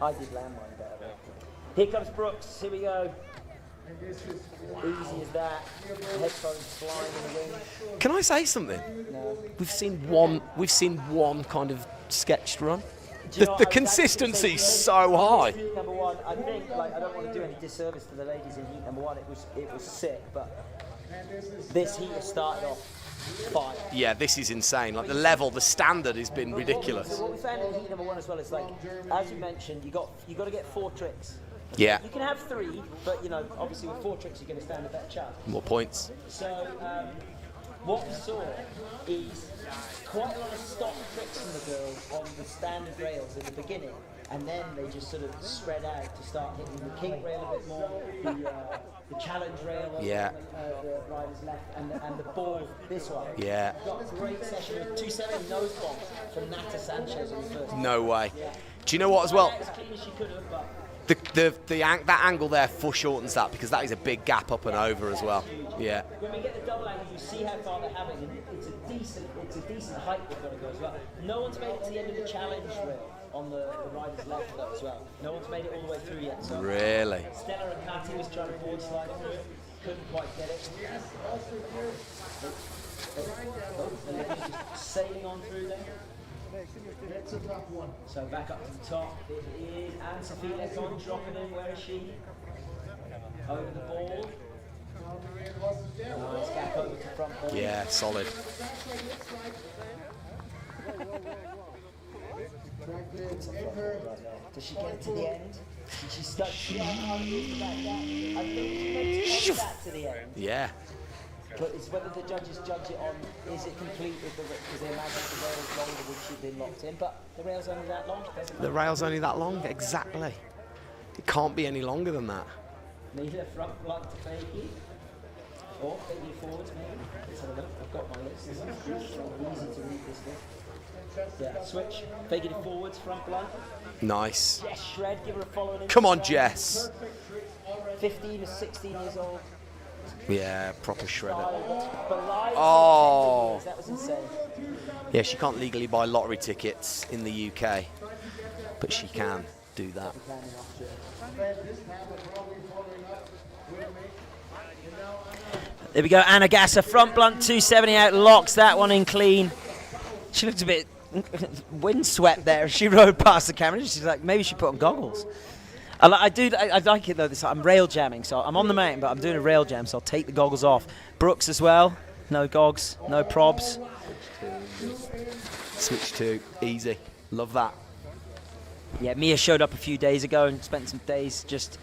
I did landmine better though. Here comes Brooks, here we go. Easy as that. Headphones flying in the wind. Can I say something? No. We've seen one kind of sketched run. Do you The know what, I was actually consistency's saying, so high. Heat number one, I think, like, I don't want to do any disservice to the ladies in heat number one. It was sick, but this heat has started off fire. Yeah, this is insane. Like the level, the standard has been ridiculous. So what we found in heat number one as well is, like, as you mentioned, you got to get 4 tricks. Yeah, You can have 3, but you know, obviously with 4 tricks you're going to stand a better chance. more points. So what we saw is quite a lot of stock tricks from the girls on the standard rails in the beginning, and then they just sort of spread out to start hitting the kink rail a bit more, the challenge rail on Yeah. the rider's left, and the ball this one. Yeah. Got a great session with 270 nose bombs from Nata Sanchez on the first. No way. Do you know what as well? As clean as she could have, but That angle there foreshortens that because that is a big gap up and over as well. Yeah. when we get the double angle, you see how far they're having, and it's a decent height they've got to go as well. No one's made it to the end of the challenge rail on the rider's left though as well. No one's made it all the way through yet. So Really? Stella and Patty was trying to board slide through it, couldn't quite get it. Olivia's just sailing on through there. So back up to the top, it is Anne-Sophie Lecon dropping in, where is she? Over the ball. Nice gap over to front ball. Yeah, solid. Does she get it to the end? She's stuck. She can't use that gap. I think she meant to get that to the end. Yeah. But it's whether the judges judge it on, is it complete with the, because they imagine the rail's longer would she have been locked in, but the rail's only that long, doesn't it? The rail's only that long, exactly. It can't be any longer than that. Neither front blunt to fakie, or fakie forwards maybe. Let's have a look, I've got my list, this is easy to read this list. Yeah, switch, faking it forwards, front blunt. Nice. Jess Shred, give her a following. Come on, Jess. 15 or 16 years old. Yeah, proper shredder. Belied Oh. that was insane. Yeah, she can't legally buy lottery tickets in the UK, but she can do that. There we go, Anna Gasser, front blunt 270 out, locks that one in clean. She looked a bit windswept there. She rode past the camera. She's like, maybe she put on goggles. I like it though. I'm rail jamming, so I'm on the mountain, but I'm doing a rail jam, so I'll take the goggles off. Brooks as well, no gogs, no probs. Switch 2, easy. Love that. Yeah, Mia showed up a few days ago and spent some days just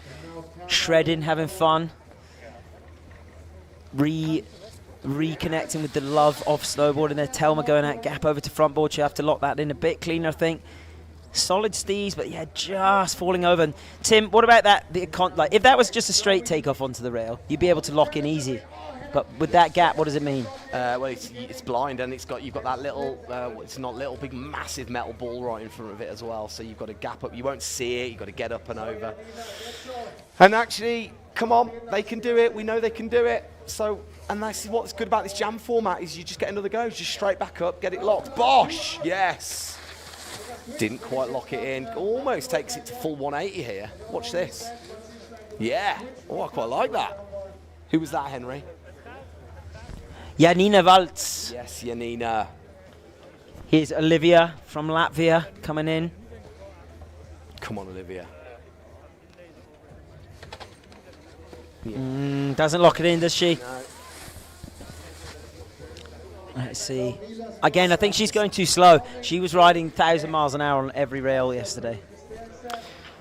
shredding, having fun, reconnecting with the love of snowboarding. There, Telma going out gap over to front board. She'll have to lock that in a bit cleaner, I think. Solid stees, but yeah, just falling over. And Tim, what about that? Like, if that was just a straight takeoff onto the rail, you'd be able to lock in easy. But with that gap, what does it mean? Well, it's blind, and you've got that little, it's not little, big, massive metal ball right in front of it as well. So you've got to gap up. You won't see it. You've got to get up and over. And actually, come on, they can do it. We know they can do it. So, and that's what's good about this jam format is you just get another go, just straight back up, get it locked. Bosh! Yes. Didn't quite lock it in. Almost takes it to full 180 here. Watch this. Yeah. Oh, I quite like that. Who was that, Henry? Janina Waltz. Yes, Janina. Here's Olivia from Latvia coming in. Come on, Olivia. Doesn't lock it in, does she? No. Let's see. Again, I think she's going too slow. She was riding 1,000 miles an hour on every rail yesterday.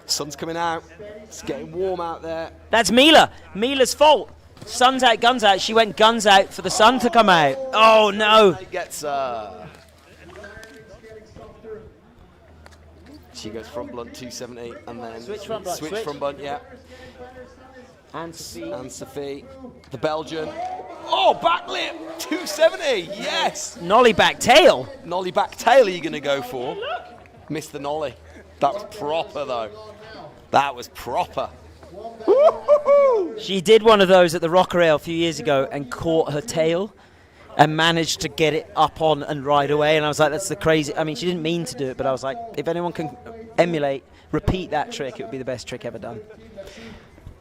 Sun's coming out. It's getting warm out there. That's Mila. Mila's fault. Sun's out, guns out. She went guns out for the sun to come out. Oh, no. He gets, she goes front blunt 270 and then Switch front blunt, switch switch. front blunt, yeah. And Sophie. And Sophie, the Belgian. Oh, backlip 270, yes. Nollie back tail. Nollie back tail are you going to go for? Missed the nollie. That was proper though. That was proper. Woo-hoo-hoo. She did one of those at the Rocker Rail a few years ago and caught her tail and managed to get it up on and ride away. And I was like, that's the crazy. I mean, she didn't mean to do it, but I was like, if anyone can repeat that trick, it would be the best trick ever done.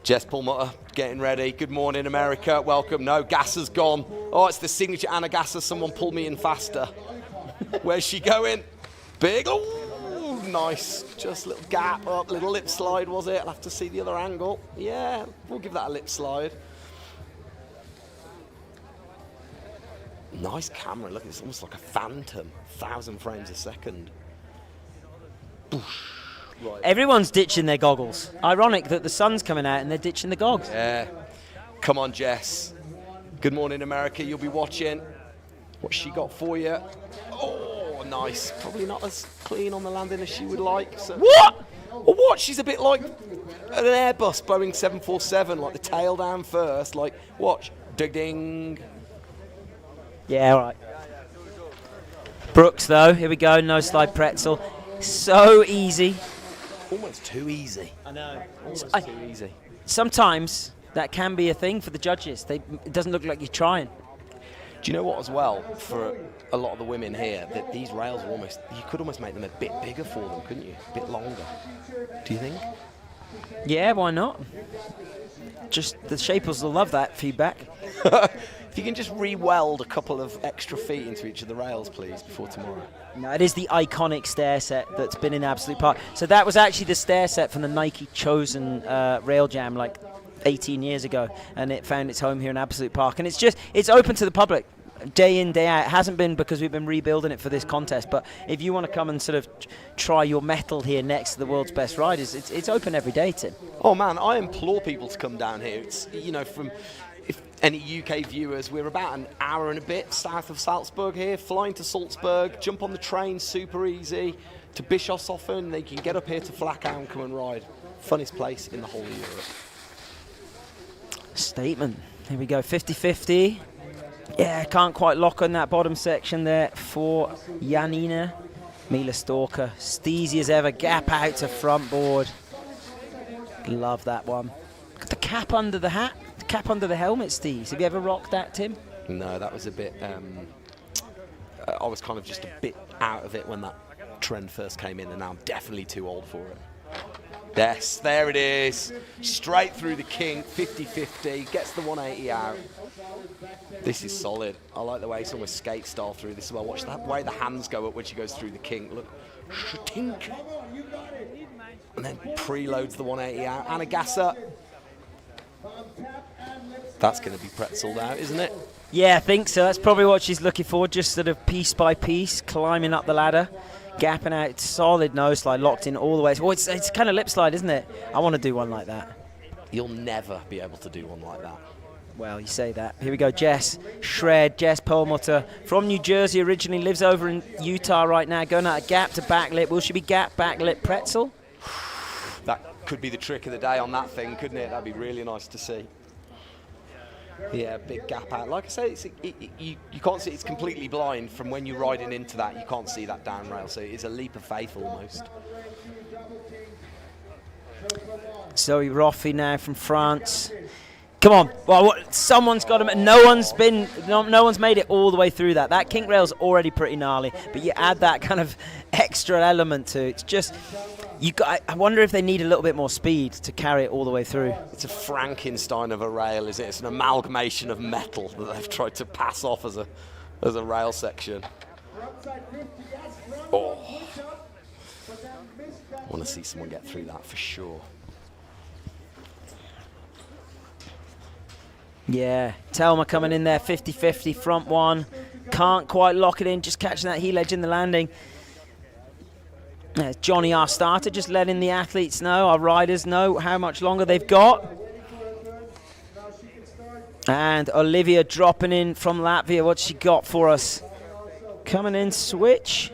Jess Pulmutter getting ready. Good morning, America. Welcome. No, Gasser's gone. Oh, it's the signature Anna Gasser. Someone pull me in faster. Where's she going? Big. Oh, nice. Just a little gap up, little lip slide, was it? I'll have to see the other angle. Yeah, we'll give that a lip slide. Nice camera. Look, it's almost like a phantom. 1,000 frames a second. Boosh. Right. Everyone's ditching their goggles. Ironic that the sun's coming out and they're ditching the goggles. Yeah. Come on, Jess. Good morning, America. You'll be watching. What's she got for you? Oh, nice. Probably not as clean on the landing as she would like. So. What? What? She's a bit like an Airbus Boeing 747, like the tail down first. Like, watch. Ding. Yeah, all right. Brooks, though. Here we go. No slide pretzel. So easy. Almost too easy. I know. Almost too easy. Sometimes that can be a thing for the judges. It doesn't look like you're trying. Do you know what as well, for a lot of the women here, that these rails are almost, you could almost make them a bit bigger for them, couldn't you? A bit longer. Do you think? Yeah, why not? Just the shapers will love that feedback. If you can just re-weld a couple of extra feet into each of the rails, please, before tomorrow. No, it is the iconic stair set that's been in Absolute Park. So that was actually the stair set from the Nike Chosen Rail Jam like 18 years ago, and it found its home here in Absolute Park. And it's open to the public day in, day out. It hasn't been because we've been rebuilding it for this contest, but if you want to come and sort of try your mettle here next to the world's best riders, it's open every day, Tim. Oh man, I implore people to come down here. It's, you know, from if any UK viewers, we're about an hour and a bit south of Salzburg here, flying to Salzburg, jump on the train, super easy, to Bischofshofen, they can get up here to Flachau and come and ride. Funnest place in the whole of Europe. Statement. Here we go, 50-50. Yeah, can't quite lock on that bottom section there for Janina. Mila Stalker, steezy as ever, gap out to front board. Love that one. Got the cap under the hat, the cap under the helmet, Steez. Have you ever rocked that, Tim? No, that was a bit, I was kind of just a bit out of it when that trend first came in, and now I'm definitely too old for it. Yes, there it is. Straight through the king, 50-50, gets the 180 out. This is solid. I like the way it's almost skate style through this as well. Watch that way the hands go up when she goes through the king. Look, tink. And then preloads the 180 out. Anna Gasser. That's going to be pretzeled out, isn't it? Yeah, I think so. That's probably what she's looking for, just sort of piece by piece, climbing up the ladder, gapping out, solid nose slide, locked in all the way. Oh, it's kind of lip slide, isn't it? I want to do one like that. You'll never be able to do one like that. Well, you say that. Here we go, Jess. Shred, Jess Perlmutter. From New Jersey originally, lives over in Utah right now. Going out of gap to back lip. Will she be gap, back lip, pretzel? That could be the trick of the day on that thing, couldn't it? That'd be really nice to see. Yeah, big gap out. Like I say, you can't see, it's completely blind from when you're riding into that. You can't see that down rail, so it's a leap of faith almost. Zoe Roffi now from France. Come on, well, someone's got him. No one's made it all the way through that. That kink rail's already pretty gnarly, but you add that kind of extra element to it. It's just, I wonder if they need a little bit more speed to carry it all the way through. It's a Frankenstein of a rail, isn't it? It's an amalgamation of metal that they've tried to pass off as a rail section. Oh, I want to see someone get through that for sure. Yeah, Telma coming in there, 50-50, front one. Can't quite lock it in, just catching that heel edge in the landing. There's Johnny, our starter, just letting the athletes know, our riders know how much longer they've got. And Olivia dropping in from Latvia. What's she got for us? Coming in, switch.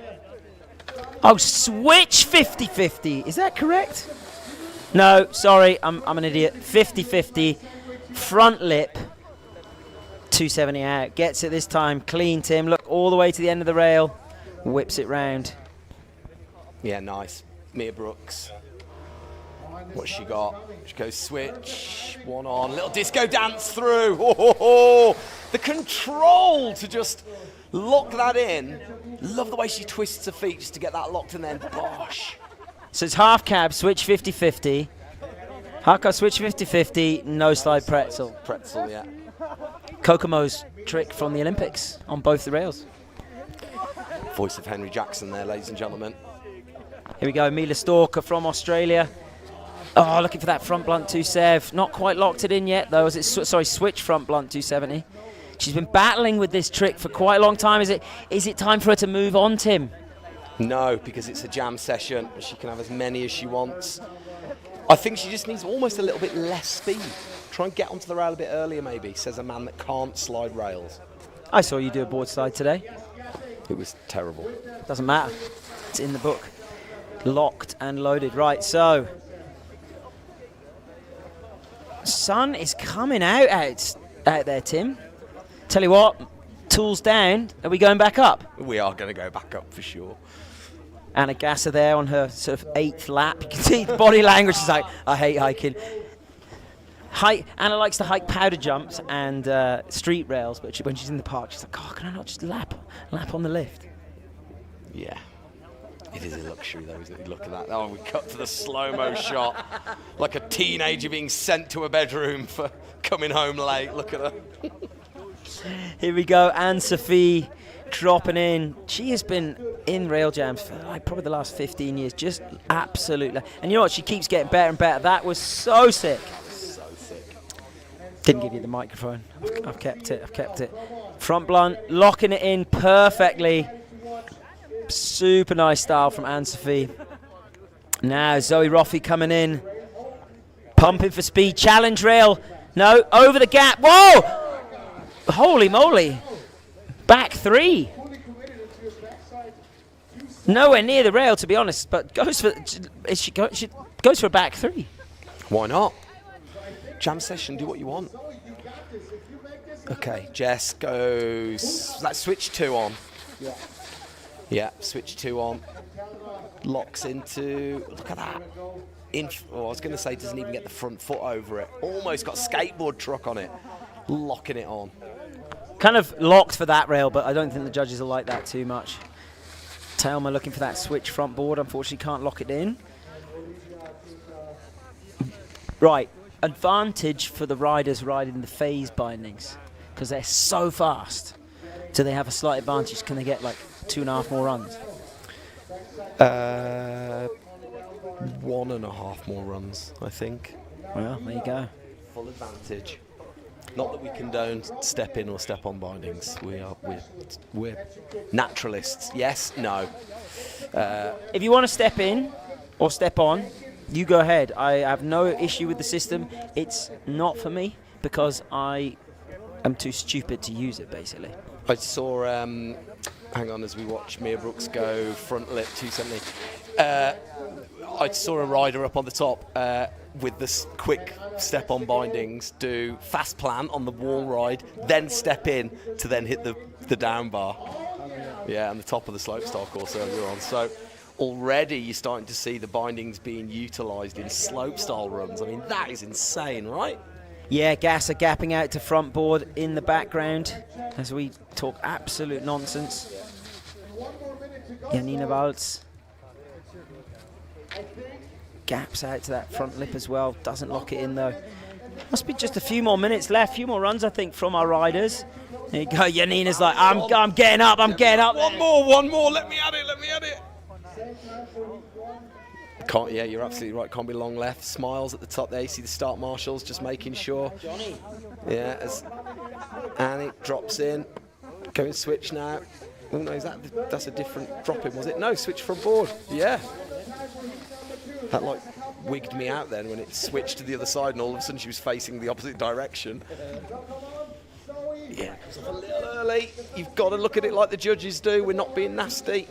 Oh, switch 50-50. Is that correct? No, sorry, I'm an idiot. 50-50. Front lip, 270 out. Gets it this time. Clean, Tim. Look all the way to the end of the rail. Whips it round. Yeah, nice. Mia Brooks. What's she got? She goes switch. One on. Little disco dance through. Oh. The control to just lock that in. Love the way she twists her feet just to get that locked and then bosh. So it's half cab, switch 50-50. Haka switch 50-50, no slide pretzel. Pretzel, yeah. Kokomo's trick from the Olympics on both the rails. Voice of Henry Jackson there, ladies and gentlemen. Here we go, Mila Stalker from Australia. Oh, looking for that front blunt 270. Not quite locked it in yet, though. Switch front blunt 270. She's been battling with this trick for quite a long time. Is it time for her to move on, Tim? No, because it's a jam session. She can have as many as she wants. I think she just needs almost a little bit less speed. Try and get onto the rail a bit earlier, maybe, says a man that can't slide rails. I saw you do a board slide today. It was terrible. Doesn't matter. It's in the book. Locked and loaded. Right, so sun is coming out there, Tim. Tell you what, tools down. Are we going back up? We are going to go back up for sure. Anna Gasser there on her sort of 8th lap. You can see the body language. She's like, I hate hiking. Anna likes to hike powder jumps and street rails, but when she's in the park, she's like, oh, can I not just lap on the lift? Yeah. It is a luxury, though, isn't it? Look at that. Oh, we cut to the slow-mo shot. Like a teenager being sent to a bedroom for coming home late. Look at her. Here we go. Anne-Sophie dropping in. She has been in rail jams for probably the last 15 years. Just absolutely. And you know what? She keeps getting better and better. That was so sick. So sick. Didn't give you the microphone. I've kept it. Front blunt, locking it in perfectly. Super nice style from Anne-Sophie. Now Zoe Roffi coming in. Pumping for speed. Challenge rail. No, over the gap. Whoa! Holy moly. Back 3. Nowhere near the rail, to be honest, but goes for a back 3. Why not? Jam session, do what you want. Okay, Jess goes. Let's switch 2 on. Yeah, switch 2 on. Locks into. Look at that. I was going to say, doesn't even get the front foot over it. Almost got skateboard truck on it. Locking it on. Kind of locked for that rail, but I don't think the judges will like that too much. Telma looking for that switch front board. Unfortunately, can't lock it in. Right, advantage for the riders riding the phase bindings because they're so fast. Do they have a slight advantage? Can they get like 2.5 more runs? 1.5 more runs, I think. Well, there you go. Full advantage. Not that we condone step in or step on bindings. We're naturalists. Yes, no. If you want to step in or step on, you go ahead. I have no issue with the system. It's not for me because I am too stupid to use it, basically. I saw, hang on, as we watch Mia Brooks go front lip 270. I saw a rider up on the top with this quick step on bindings do fast plant on the wall ride, then step in to then hit the down bar. Yeah, and the top of the slopestyle course earlier on. So already you're starting to see the bindings being utilised in slopestyle runs. I mean, that is insane, right? Yeah, Gasser gapping out to front board in the background as we talk absolute nonsense. Janina Waltz gaps out to that front lip as well. Doesn't lock it in though. Must be just a few more minutes left. A few more runs, I think, from our riders. There you go. Janina's like, I'm getting up. I'm getting up. One more. Let me at it. Can't, yeah, you're absolutely right. Can't be long left. Smiles at the top there. You see the start marshals just making sure. Yeah, and it drops in. Going switch now. Oh no, that's a different drop in, was it? No, switch from board. Yeah. That like wigged me out then when it switched to the other side and all of a sudden she was facing the opposite direction. Yeah, it was a little early. You've got to look at it like the judges do. We're not being nasty.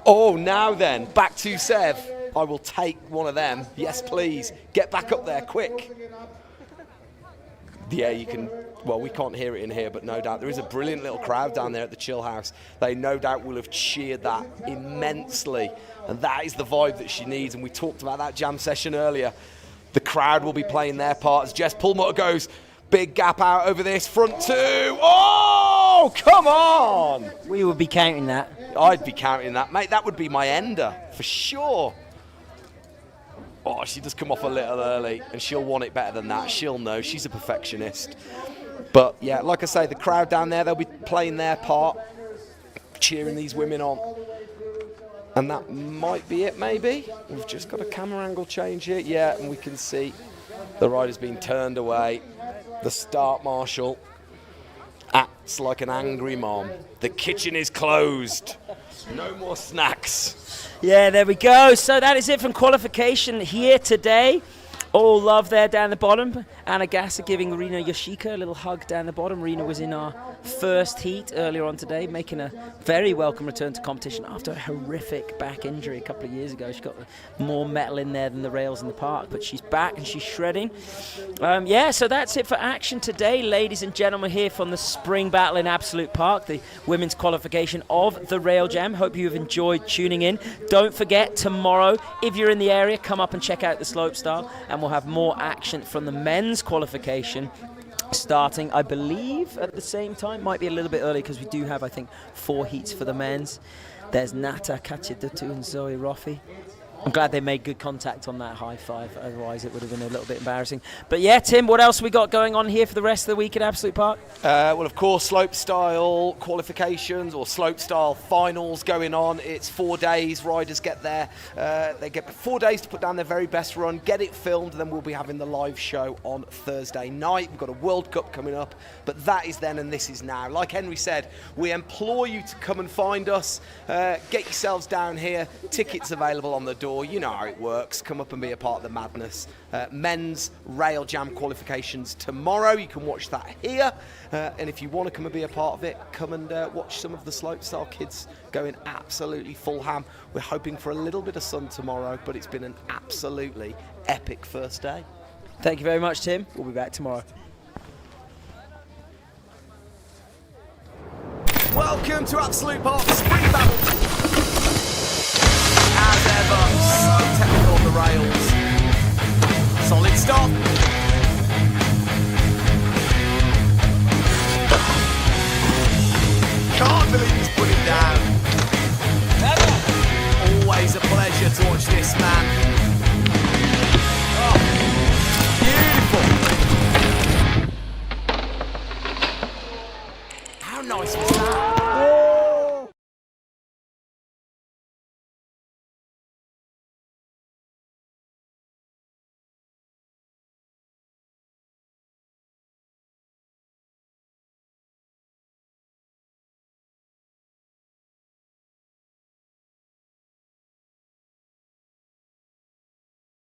Oh, now then, back to Sev. I will take one of them. Yes, please. Get back up there, quick. Yeah, you can, well, we can't hear it in here, but no doubt there is a brilliant little crowd down there at the Chill House. They no doubt will have cheered that immensely. And that is the vibe that she needs. And we talked about that jam session earlier. The crowd will be playing their part as Jess Pullmutter goes. Big gap out over this, front two. Oh, come on. We would be counting that. I'd be counting that, mate. That would be my ender, for sure. Oh, she does come off a little early, and she'll want it better than that. She'll know. She's a perfectionist. But, yeah, like I say, the crowd down there, they'll be playing their part, cheering these women on. And that might be it, maybe. We've just got a camera angle change here. Yeah, and we can see the rider's being turned away. The start marshal acts like an angry mom. The kitchen is closed. No more snacks. Yeah, there we go. So that is it from qualification here today. All love there down the bottom. Anna Gasser giving Rina Yoshika a little hug down the bottom. Rina was in our first heat earlier on today, making a very welcome return to competition after a horrific back injury a couple of years ago. She got more metal in there than the rails in the park, but she's back and she's shredding. Yeah, so that's it for action today, ladies and gentlemen, here from the Spring Battle in Absolute Park, the women's qualification of the Rail Jam. Hope you have enjoyed tuning in. Don't forget, tomorrow, if you're in the area, come up and check out the slopestyle, and we'll have more action from the men's qualification starting, I believe, at the same time. Might be a little bit early because we do have, I think, 4 heats for the men's. There's Nata, Katja Dutu and Zoe Roffi. I'm glad they made good contact on that high five, otherwise it would have been a little bit embarrassing. But yeah, Tim, what else we got going on here for the rest of the week at Absolute Park? Well, of course, slopestyle qualifications or slopestyle finals going on. It's 4 days. Riders get there. They get 4 days to put down their very best run, get it filmed, then we'll be having the live show on Thursday night. We've got a World Cup coming up, but that is then and this is now. Like Henry said, we implore you to come and find us. Get yourselves down here. Tickets available on the door. You know how it works. Come up and be a part of the madness. Men's Rail Jam qualifications tomorrow. You can watch that here. And if you want to come and be a part of it, come and watch some of the slopestyle kids going absolutely full ham. We're hoping for a little bit of sun tomorrow, but it's been an absolutely epic first day. Thank you very much, Tim. We'll be back tomorrow. Welcome to Absolute Park Spring Battle. As ever, so technical on the rails. Solid stop. Can't believe he's put it down. Always a pleasure to watch this man